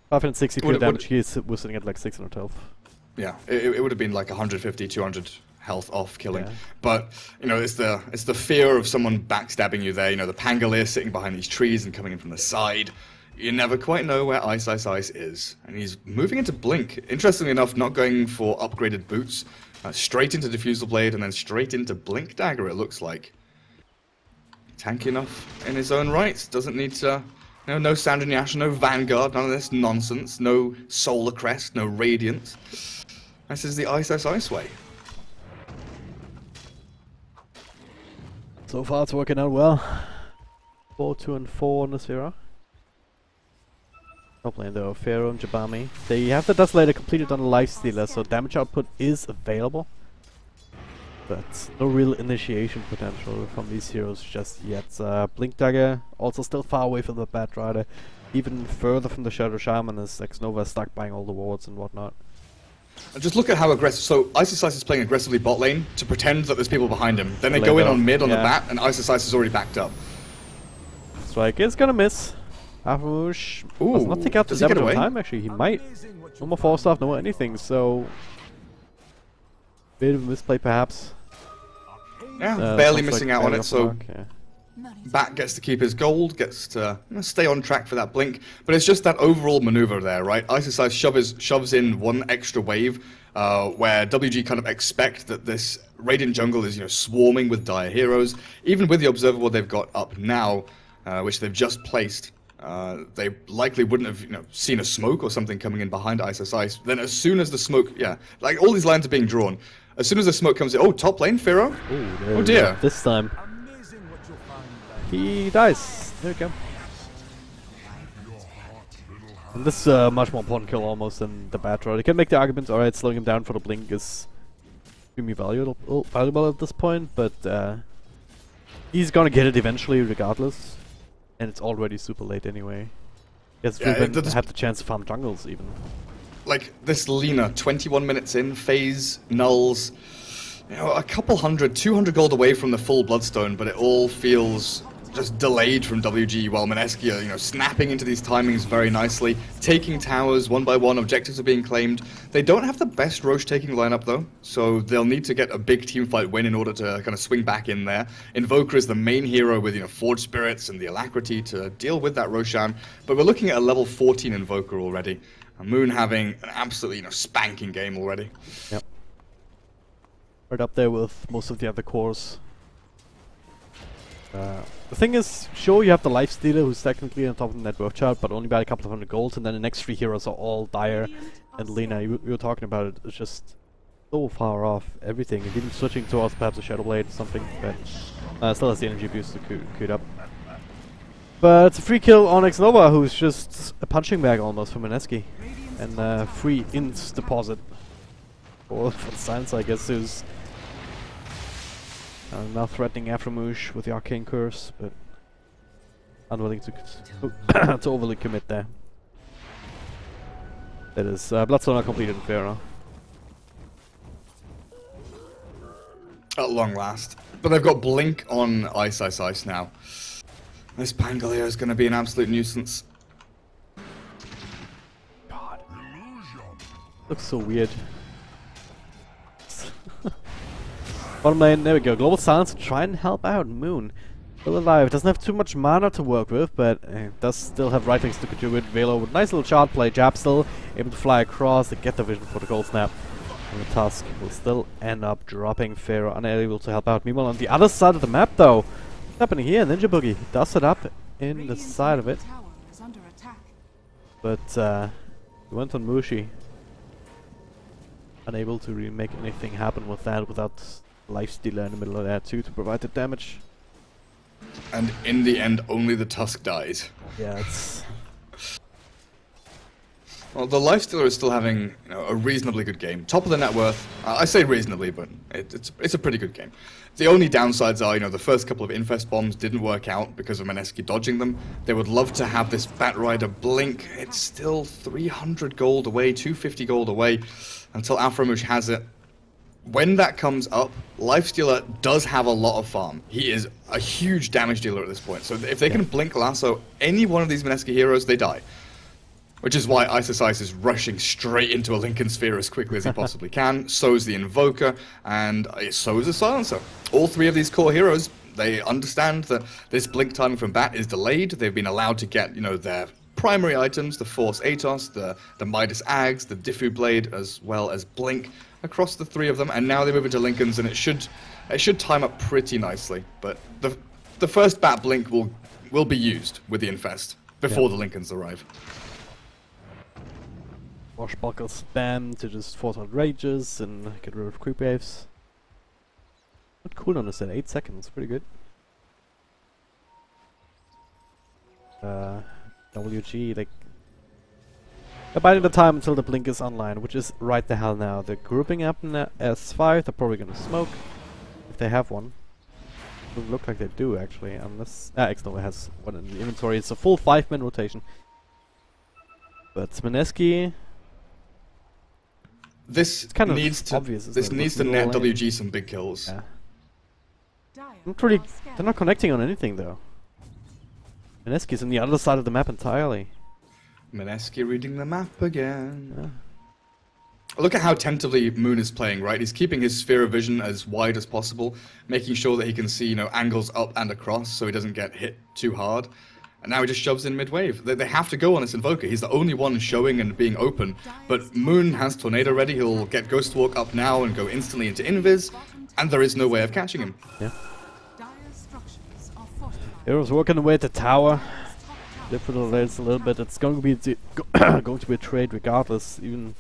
560 pure damage, he was sitting at like 600 health. Yeah, it would have been like 150, 200 health off killing. Yeah. But, you know, it's the fear of someone backstabbing you there. You know, the Pangolier sitting behind these trees and coming in from the side. You never quite know where Ice is. And he's moving into Blink. Interestingly enough, not going for upgraded boots. Straight into Diffusal Blade and then straight into Blink Dagger, it looks like. Tanky enough in his own right. Doesn't need to... No Sound and Yasha, no Vanguard, none of this nonsense. No Solar Crest, no Radiance. This is the Ice way. So far it's working out well. 4, 2, and 4 on the Sphera. Top lane though, Pharaoh and Jabami. They have the Desolator completed on the Lifestealer, so damage output is available. But no real initiation potential from these heroes just yet. Blink Dagger also still far away from the Bat Rider. Even further from the Shadow Shaman as Xnova stuck buying all the wards and whatnot. And just look at how aggressive. So Ice is playing aggressively bot lane to pretend that there's people behind him. Then they go in on mid on the bat, and Ice is already backed up. Strike is gonna miss. Aframish does not take out the damage on time, actually. He might. No more 4-star, no more anything, so... Bit of a misplay, perhaps. Yeah, barely missing out on it, so... Bat gets to keep his gold, gets to stay on track for that blink, but it's just that overall maneuver there, right? Ice shoves in one extra wave, where WG kind of expect that this Radiant jungle is, swarming with dire heroes. Even with the Observer they've got up now, which they've just placed, they likely wouldn't have, seen a smoke or something coming in behind Ice. Then as soon as the smoke, like all these lines are being drawn, as soon as the smoke comes in, oh, top lane, Pharaoh? Oh dear. This time. He dies. There we go. And this is a much more important kill almost than the Bat Rider. You can make the argument, alright, slowing him down for the blink is extremely valuable at this point, but he's gonna get it eventually regardless. And it's already super late anyway. He hasn't even had the chance to farm jungles even. Like this Lina, 21 minutes in, phase, nulls, a couple 200 gold away from the full Bloodstone, but it all feels just delayed from WG, while Mineski are, snapping into these timings very nicely, taking towers one by one, objectives are being claimed. They don't have the best Roche taking lineup though, so they'll need to get a big teamfight win in order to kind of swing back in there. Invoker is the main hero with, Forge Spirits and the Alacrity to deal with that Roshan, but we're looking at a level 14 Invoker already. Moon having an absolutely, spanking game already. Yep. Right up there with most of the other cores. The thing is, sure, you have the Lifestealer who's technically on top of the net worth chart, but only by a couple of hundred gold, and then the next 3 heroes are all Dire and Lina. You were talking about it, it's just so far off everything, and even switching towards perhaps a Shadow Blade or something, but still has the energy boost to queued up. But it's a free kill on Xnova, who's just a punching bag almost for Mineski, and free int deposit for the Science, I guess, who's now threatening Aframish with the Arcane Curse, but unwilling to to overly commit there. That is Bloodstone completed in Pharaoh. At long last. But they've got Blink on Ice now. This Pangolier is going to be an absolute nuisance. God. Looks so weird. Bottom lane, there we go. Global Silence to try and help out Moon. Still alive. Doesn't have too much mana to work with, but does still have right things to contribute. Velo with nice little shard play. Jab still able to fly across to get the vision for the gold snap. And the Tusk will still end up dropping Pharaoh, unable to help out. Meanwhile, on the other side of the map, though, what's happening here? Ninja Boogie does it up in the side of it. But he went on Mushi. Unable to really make anything happen with that without Lifestealer in the middle of that too to provide the damage. And in the end, only the Tusk dies. Yeah, it's... Well, the Lifestealer is still having, you know, a reasonably good game. Top of the net worth. I say reasonably, but it's a pretty good game. The only downsides are, you know, the first couple of Infest bombs didn't work out because of Mineski dodging them. They would love to have this Batrider blink. It's still 300 gold away, 250 gold away until Aframush has it. When that comes up, Lifestealer does have a lot of farm. He is a huge damage dealer at this point. So if they can blink lasso any one of these Mineski heroes, they die. Which is why Ice is rushing straight into a Lincoln Sphere as quickly as he possibly can. So is the Invoker, and so is the Silencer. All three of these core heroes, they understand that this blink timing from Bat is delayed. They've been allowed to get, you know, their primary items, the Force Atos, the Midas Ags, the Diffu Blade, as well as Blink, across the three of them. And now they move into Lincolns, and it should time up pretty nicely. But the first Bat Blink will be used with the Infest before the Lincolns arrive. Washbuckle spam to just force out rages and get rid of creep waves. What cooldown is that? 8 seconds, pretty good. WG, like... Abiding the time until the blink is online, which is right the hell now. They're grouping up in S5, they're probably gonna smoke. If they have one. Doesn't look like they do, actually, unless... Xnova has one in the inventory. It's a full 5-man rotation. But Mineski... This kind of needs to obvious, net WG some big kills. Yeah. They're not connecting on anything though. Mineski's on the other side of the map entirely. Mineski reading the map again. Yeah. Look at how tentatively Moon is playing, right? He's keeping his sphere of vision as wide as possible, making sure that he can see, you know, angles up and across so he doesn't get hit too hard. And now he just shoves in mid-wave. They have to go on this Invoker. He's the only one showing and being open. But Moon has Tornado ready. He'll get Ghost Walk up now and go instantly into Invis. And there is no way of catching him. Yeah. Heroes working away at the tower. Different layers a little bit. It's going to be going to be a trade regardless. Even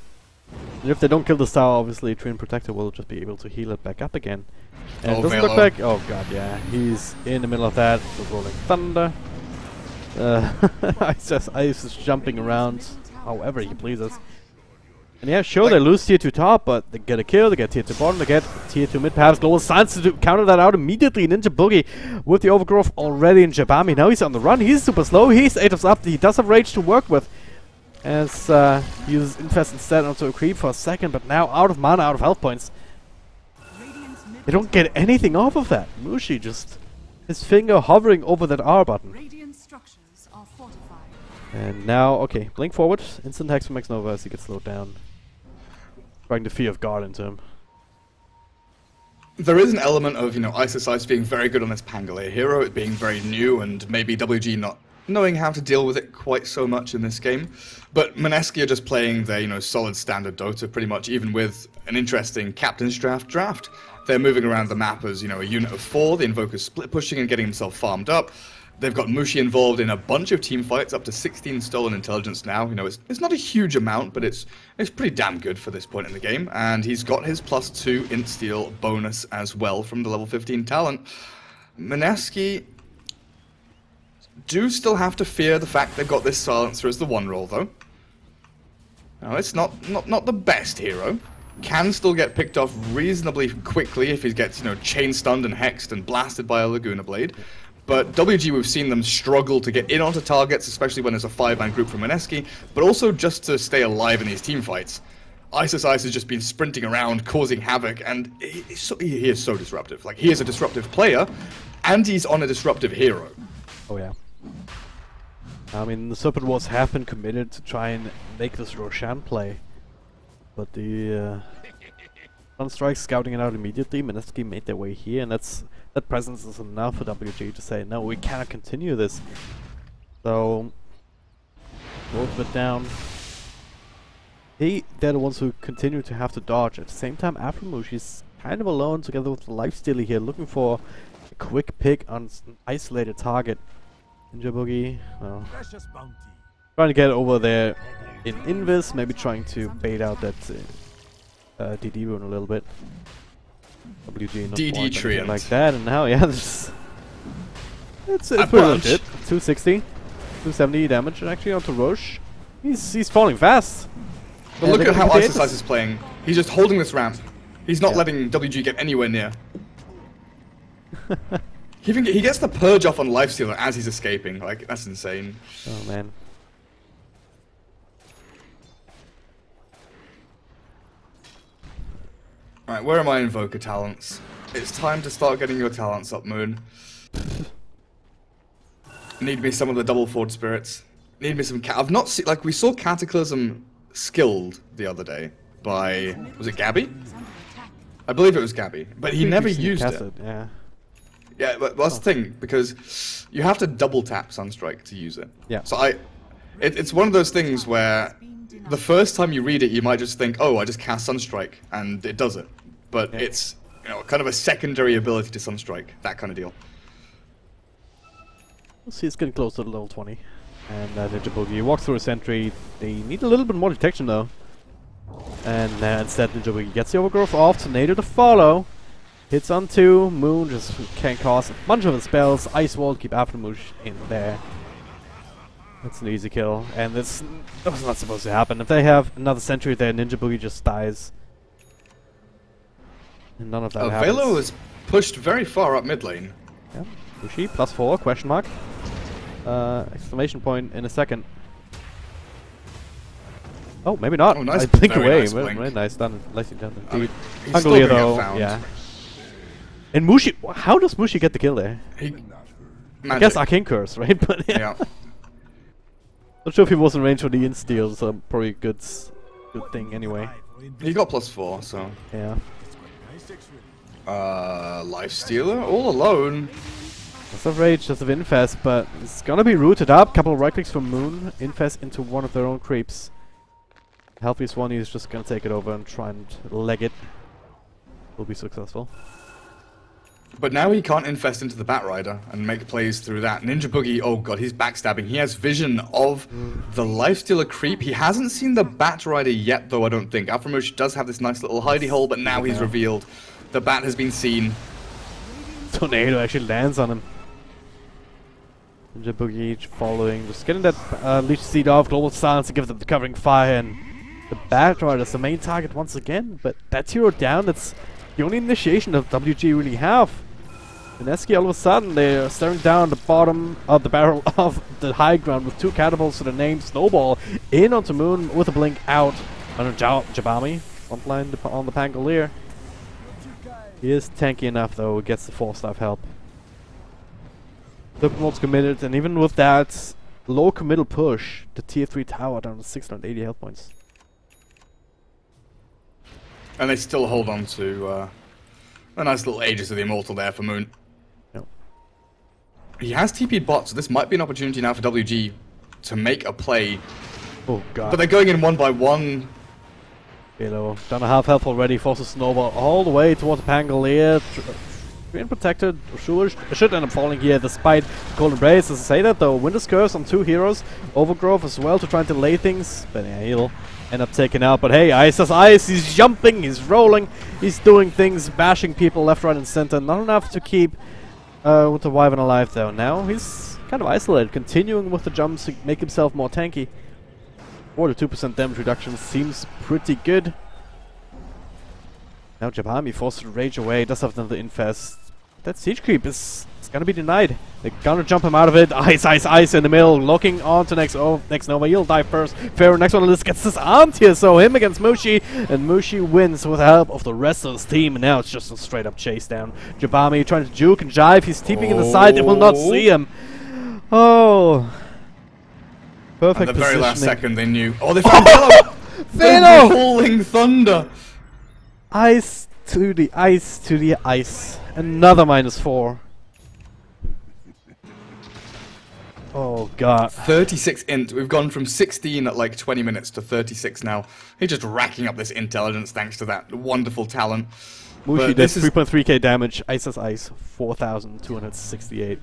if they don't kill the tower, obviously Train Protector will just be able to heal it back up again. And it doesn't look like... Oh god, yeah. He's in the middle of that. The Rolling Thunder. Ice is jumping around however he pleases. And yeah, sure, they lose tier 2 top, but they get a kill, they get tier 2 bottom, they get tier 2 mid, perhaps Global Science to counter that out immediately. Ninja Boogie with the Overgrowth already in Jabami. Now he's on the run, he's super slow, he's 8 up, he does have Rage to work with. As he uses Infest instead onto a creep for a second, but now out of mana, out of health points. They don't get anything off of that. Mushi just, his finger hovering over that R button. And now, okay, blink forward, instant hex from Xnova as he gets slowed down. Throwing the Fear of God into him. There is an element of, you know, Ice being very good on this Pangolier hero, it being very new, and maybe WG not knowing how to deal with it quite so much in this game. But Mineski are just playing their, you know, solid standard Dota pretty much, even with an interesting Captain's Draft. They're moving around the map as, you know, a unit of 4, the Invoker's split pushing and getting himself farmed up. They've got Mushi involved in a bunch of team fights, up to 16 stolen intelligence now. You know, it's not a huge amount, but it's pretty damn good for this point in the game. And he's got his +2 int steal bonus as well from the level 15 talent. Mineski do still have to fear the fact they've got this Silencer as the 1 roll, though. Now, it's not the best hero. Can still get picked off reasonably quickly if he gets, you know, chain stunned and hexed and blasted by a Laguna Blade. But WG, we've seen them struggle to get in onto targets, especially when there's a 5-man group from Mineski, but also just to stay alive in these team fights. Ice has just been sprinting around, causing havoc, and he is so disruptive. Like, he is a disruptive player, and he's on a disruptive hero. Oh yeah. I mean, the Serpent Wars have been committed to try and make this Roshan play. But the Sunstrike scouting it out immediately, Mineski made their way here, and that presence is enough for WG to say, no, we cannot continue this. So, both bit down. they're the ones who continue to have to dodge. At the same time, Mushi's kind of alone together with the lifestealer here, looking for a quick pick on an isolated target. Ninja Boogie, well, trying to get over there in Invis, maybe trying to bait out that DD rune a little bit. WG not DD blocked, Treant. like that, and now, yeah, it's pretty legit. 260, 270 damage actually onto Roche. He's falling fast. But look at how Ice is playing. He's just holding this ramp. He's not letting WG get anywhere near. He gets the purge off on Lifestealer as he's escaping. Like, that's insane. Oh man. Alright, where are my Invoker talents? It's time to start getting your talents up, Moon. Need me some of the double forward spirits. Need me some I've not seen, like, we saw Cataclysm skilled the other day by, was it Gabby? I believe it was Gabby, but he never used it. Yeah. Yeah, but that's the thing, because you have to double tap Sunstrike to use it. Yeah. So it's one of those things where the first time you read it, you might just think, oh, I just cast Sunstrike, and it does it. But it's, you know, kind of a secondary ability to Sunstrike, that kind of deal. We'll see, it's getting close to the level 20. And Ninja Boogie walks through a sentry. They need a little bit more detection though. And instead Ninja Boogie gets the overgrowth off, Tornado to follow. Hits on 2, Moon just can cause a bunch of spells, Ice Wall to keep Aftermoosh in there. That's an easy kill, and that was not supposed to happen. If they have another sentry there, Ninja Boogie just dies. And none of that happens. Velo is pushed very far up mid lane. Yeah, Mushi, +4, question mark. Exclamation point in a second. Oh, maybe not. Oh, nice, I blink away. nice Very, blink. very nice done. Nicely done indeed. He's still gonna Pangolier though, get found. yeah. And Mushi, how does Mushi get the kill there? I guess Arcane Curse, right? But yeah. Not sure if he was in range for the insteal, so probably a good thing anyway. He got +4, so. Yeah. Lifestealer all alone. Lots of rage, lots of infest, but it's gonna be rooted up. Couple of right clicks from Moon, infest into one of their own creeps. Healthiest one is just gonna take it over and try and leg it. Will be successful. But now he can't infest into the Batrider and make plays through that. Ninja Boogie, oh god, he's backstabbing. He has vision of the Lifestealer creep. He hasn't seen the Batrider yet, though, I don't think. Aframush does have this nice little hidey hole, but now he's revealed. The Bat has been seen. Tornado actually lands on him. Ninja Boogie following, just getting that Leech Seed off, Global Silence to give them the covering fire, and the Batrider is the main target once again, but that's hero down, that's the only initiation that WG really have. Mineski all of a sudden, they're staring down the bottom of the barrel of the high ground with 2 catapults to the name Snowball in onto Moon with a blink out on Jabami, frontline on the Pangolier. He is tanky enough though, gets the 4-staff help. The promote's committed, and even with that low committal push, the tier 3 tower down to 680 health points. And they still hold on to a nice little Aegis of the Immortal there for Moon. Yep. He has TP'd bot, so this might be an opportunity now for WG to make a play. Oh god. But they're going in 1 by 1. Below. Down a half health already, forces Snowball all the way towards Pangolier. Being protected, should end up falling here despite Golden Embrace. As I say that though, Winter's Curse on 2 heroes, Overgrowth as well to try and delay things, but yeah, he'll end up taken out. But hey, Ice has Ice, he's jumping, he's rolling, he's doing things, bashing people left, right and center. Not enough to keep with the Wyvern alive though. Now he's kind of isolated, continuing with the jumps to make himself more tanky. 42% damage reduction seems pretty good. Now Jabami forced to rage away, does have another infest. That siege creep is gonna be denied. They're gonna jump him out of it. Ice, Ice, Ice in the middle, looking on to next Nova. He'll die first. Pharaoh next on the list gets his aunt here, so him against Mushi, and Mushi wins with the help of the rest of his team. And now it's just a straight up chase down. Jabami trying to juke and jive. He's TPing in the side. They will not see him. Oh. Perfect At the very last positioning. second they knew. Oh, they found Velo! Velo! Falling Thunder! Ice to the ice to the ice. Another -4. Oh god. 36 int. We've gone from 16 at like 20 minutes to 36 now. He's just racking up this intelligence thanks to that wonderful talent. Mushi does 3.3k damage. Ice as ice, 4,268.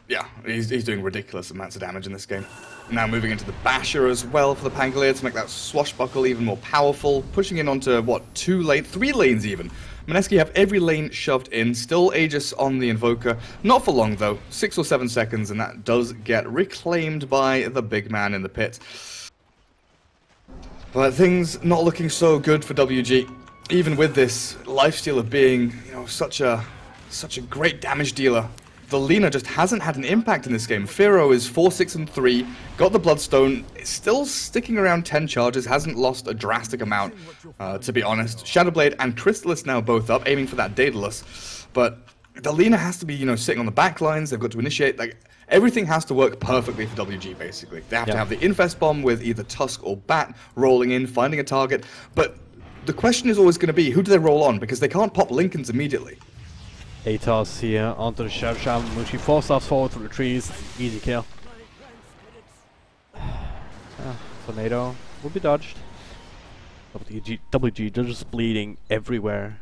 Yeah, he's doing ridiculous amounts of damage in this game. Now moving into the Basher as well for the Pangolier to make that swashbuckle even more powerful. Pushing in onto, what, 3 lanes even. Mineski have every lane shoved in. Still Aegis on the Invoker. Not for long though, 6 or 7 seconds, and that does get reclaimed by the big man in the pit. But things not looking so good for WG. Even with this lifesteal of being, you know, such a great damage dealer, the Lina just hasn't had an impact in this game. Firo is 4, 6, and 3, got the Bloodstone, still sticking around 10 charges, hasn't lost a drastic amount, to be honest. Shadowblade and Crystallis now both up, aiming for that Daedalus. But the Lina has to be, you know, sitting on the back lines, they've got to initiate, like, everything has to work perfectly for WG, basically. They have to have the Infest Bomb with either Tusk or Bat rolling in, finding a target, but the question is always going to be, who do they roll on? Because they can't pop Lincolns immediately. Atos here onto the Shadow Shaman. Mushi 4 stars forward through the trees. Easy kill. Tornado will be dodged. WG, they're just bleeding everywhere.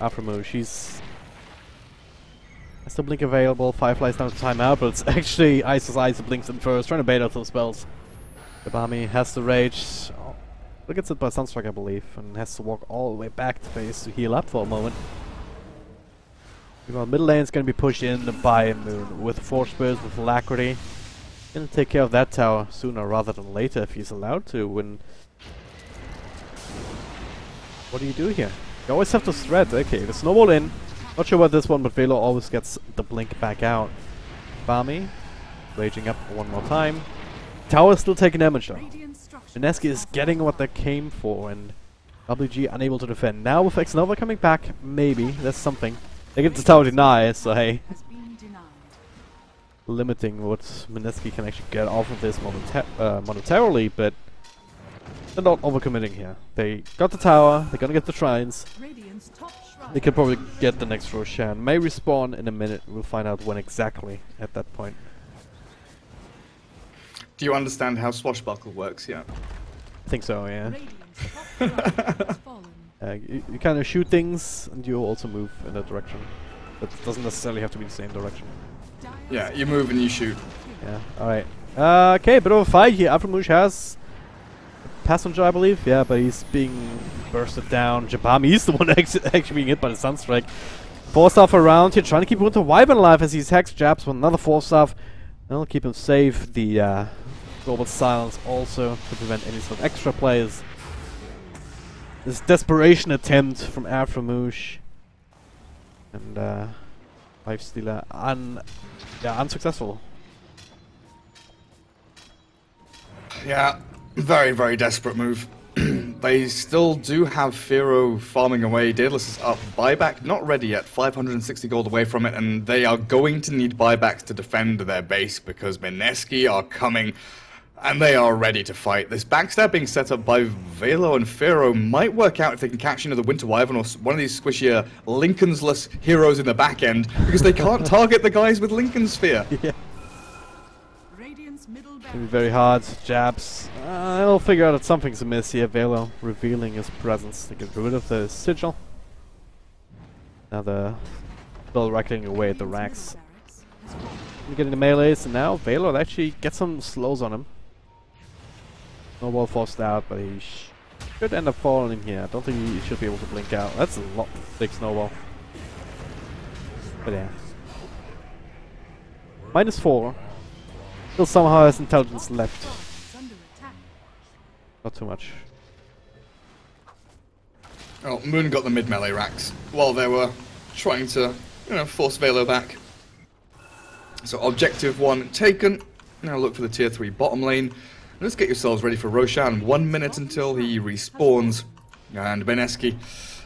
After Mushi's. Has the blink available. Firefly's down to timeout, but it's actually Ice's Ice that blinks in first, trying to bait out those spells. Yabami has the rage. Oh, gets it by Sunstrike, I believe, and has to walk all the way back to base to heal up for a moment. Meanwhile, middle lane is going to be pushed in by Moon with Force Burst, with Alacrity. Gonna take care of that tower sooner rather than later if he's allowed to. When what do you do here? You always have to threat. Okay, the snowball in. Not sure about this one, but Velo always gets the blink back out. Bami raging up one more time. Tower is still taking damage though. Mineski is getting what they came for, and WG unable to defend. Now with X-Nova coming back, maybe there's something. They get the tower denied, so hey. Limiting what Mineski can actually get off of this momentarily, but they're not overcommitting here. They got the tower, they're gonna get the shrines. They could probably get the next Roshan. May respawn in a minute, we'll find out when exactly at that point. Do you understand how Swashbuckle works, yeah? I think so, yeah. You kind of shoot things, and you also move in that direction. That doesn't necessarily have to be the same direction. Yeah, you move and you shoot. Yeah, alright. Okay, bit of a fight here. Aframush has a passenger, I believe. Yeah, but he's being bursted down. Jabami, he's the one actually being hit by the Sunstrike. 4-staff around here, trying to keep Winter Wyvern alive as he's Hex Jabs with another 4-staff. That'll keep him safe. The Global Silence also to prevent any sort of extra players. This desperation attempt from Aframush. And Life Stealer unsuccessful. Yeah, very, very desperate move. They still do have Firo farming away. Daedalus is up. Buyback not ready yet. 560 gold away from it, and they are going to need buybacks to defend their base because Mineski are coming. And they are ready to fight. This backstab being set up by Velo and Firo might work out if they can catch the Winter Wyvern or one of these squishier Lincolnsless heroes in the back end, because they can't target the guys with Lincoln Sphere. Yeah. It'll be very hard. Jabs. I'll figure out that something's amiss here. Velo revealing his presence to get rid of the sigil. Now the spell racking away at the racks. Getting the melees, and now Velo actually gets some slows on him. Snowball forced out, but he should end up falling here. I don't think he should be able to blink out. That's a lot big snowball. But yeah. -4. Still somehow has intelligence left. Not too much. Oh, Moon got the mid melee racks while they were trying to, you know, force Velo back. So objective 1 taken. Now look for the tier 3 bottom lane. Let's get yourselves ready for Roshan. 1 minute until he respawns. And Mineski,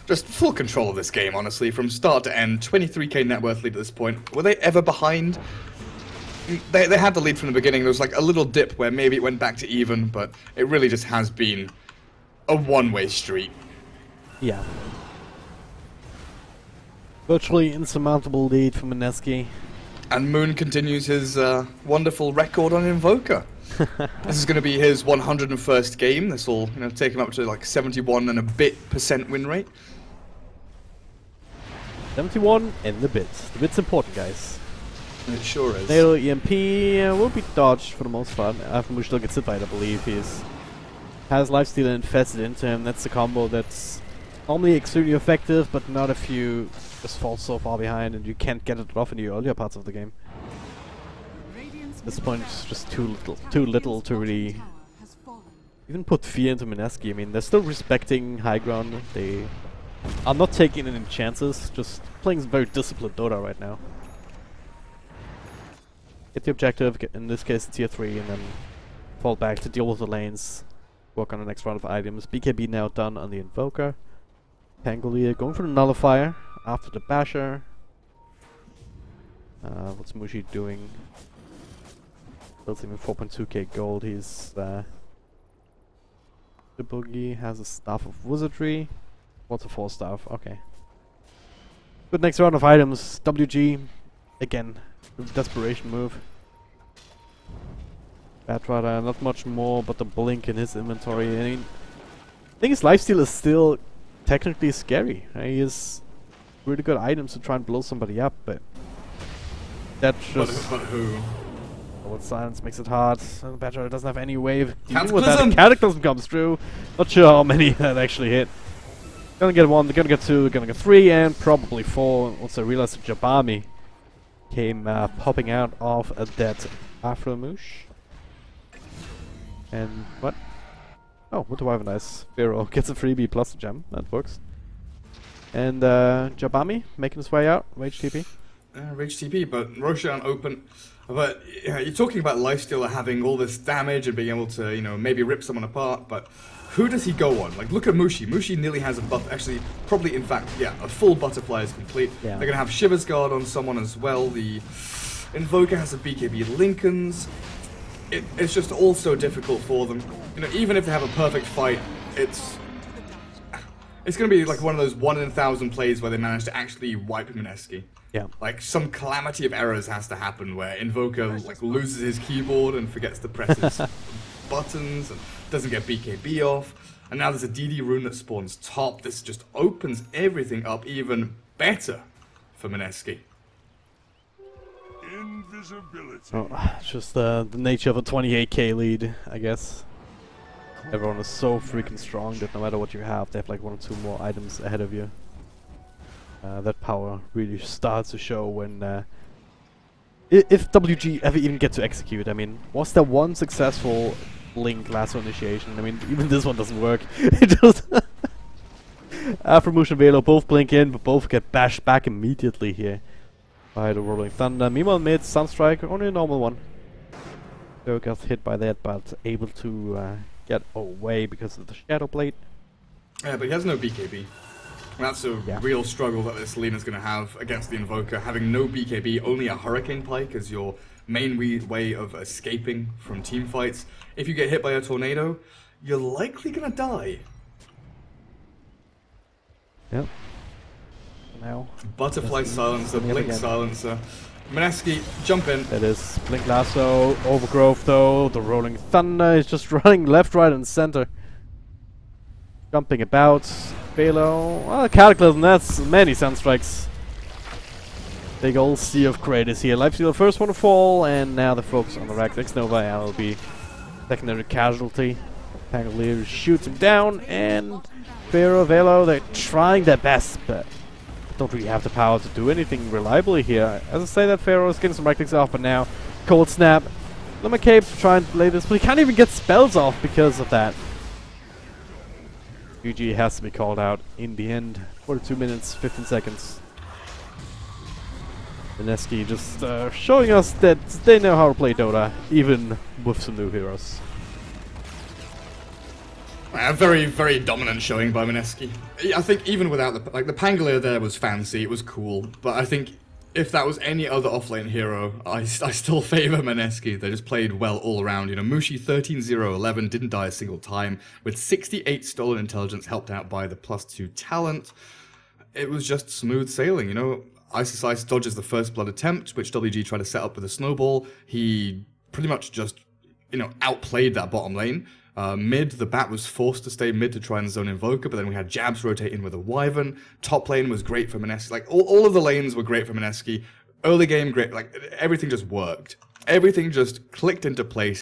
just full control of this game, honestly, from start to end. 23k net worth lead at this point. Were they ever behind? They had the lead from the beginning. There was like a little dip where maybe it went back to even, but it really just has been a one-way street. Yeah. Virtually insurmountable lead for Mineski. And Moon continues his wonderful record on Invoker. This is going to be his 101st game. This will, you know, take him up to like 71 and a bit% win rate. 71 and the bits. The bit's important, guys. It sure is. Nail EMP will be dodged for the most part. Aftermush still gets hit by it, I believe. Has lifesteal infested into him. That's a combo that's normally extremely effective, but not if you just fall so far behind and you can't get it off in the earlier parts of the game. At this point, it's just too little to really even put fear into Mineski. I mean, they're still respecting high ground. They are not taking any chances, just playing very disciplined Dota right now. Get the objective, in this case tier 3, and then fall back to deal with the lanes. Work on the next round of items. BKB now done on the Invoker. Pangolier going for the Nullifier after the Basher. What's Mushi doing? Builds him in 4.2k gold. He's the Boogie has a Staff of Wizardry. What's a 4 staff? Okay. Good next round of items. WG again. Desperation move. Batrada, not much more but the blink in his inventory. I mean, I think his lifesteal is still technically scary. He has really good items to try and blow somebody up, but that's just. But who? With silence makes it hard. Batrada doesn't have any wave. Dealing with Cataclysm! that, Cataclysm comes through. Not sure how many that actually hit. Gonna get 1, they're gonna get 2, they're gonna get 3, and probably 4. Once I realized that Jabami came popping out of a dead Afro-Moosh. And what? Oh, what do I have? Nice. Pharaoh gets a freebie plus a gem. That works. And Jabami making his way out. Rage TP. Rage TP, but Roshan open. But you're talking about lifesteal having all this damage and being able to, you know, maybe rip someone apart, but who does he go on? Like, look at Mushi. Mushi nearly has a actually, probably, in fact, yeah, a full butterfly is complete. Yeah. They're going to have Shiver's Guard on someone as well. The Invoker has a BKB Lincolns. It's just all so difficult for them. You know, even if they have a perfect fight, it's going to be like one of those 1 in 1,000 plays where they manage to actually wipe Mineski. Yeah. Like, some calamity of errors has to happen where Invoker, like, loses his keyboard and forgets to press his buttons and doesn't get BKB off. And now there's a DD rune that spawns top. This just opens everything up even better for Mineski. Invisibility. Oh, it's just the nature of a 28k lead, I guess. Everyone is so freaking strong that no matter what you have, they have like 1 or 2 more items ahead of you. That power really starts to show when if WG ever even get to execute. I mean, was there one successful Link lasso initiation? I mean, even this one doesn't work. It just Afromush and Velo both blink in, but both get bashed back immediately here by the Rolling Thunder. Meanwhile, mid Sunstrike, only a normal one. So got hit by that, but able to get away because of the Shadow Blade. Yeah, but he has no BKB. That's a real struggle that this Lena's going to have against the Invoker. Having no BKB, only a Hurricane Pike as your main way of escaping from team fights. If you get hit by a tornado, you're likely going to die. Yep. Now. Butterfly Silencer, Blink Silencer. Mineski, jump in. That is Blink Lasso, Overgrowth though, the Rolling Thunder is just running left, right and center. Jumping about. Velo, Cataclysm, that's many Sunstrikes. Big old sea of craters here. Lifesteal the first one to fall, and now the focus on the Rack. X-Nova will be secondary casualty. Pangolier shoots him down, and Pharaoh, Velo, they're trying their best, but don't really have the power to do anything reliably here. As I say that, Pharaoh is getting some right clicks off, but now Cold Snap. Lemma Cape trying to play this, but he can't even get spells off because of that. WG has to be called out in the end. 42 minutes, 15 seconds. Mineski just showing us that they know how to play Dota, even with some new heroes. A very, very dominant showing by Mineski. I think even without the Pangolier there was fancy, it was cool, but I think if that was any other offlane hero, I still favor Mineski. They just played well all around. You know, Mushi 13-0-11 didn't die a single time, with 68 stolen intelligence helped out by the +2 talent. It was just smooth sailing, you know. Ice dodges the first blood attempt, which WG tried to set up with a snowball. He pretty much just, outplayed that bottom lane. Mid, the Bat was forced to stay mid to try and zone Invoker, but then we had jabs rotating with a Wyvern. Top lane was great for Mineski. Like, all of the lanes were great for Mineski. Early game, great. Like, everything just worked. Everything just clicked into place.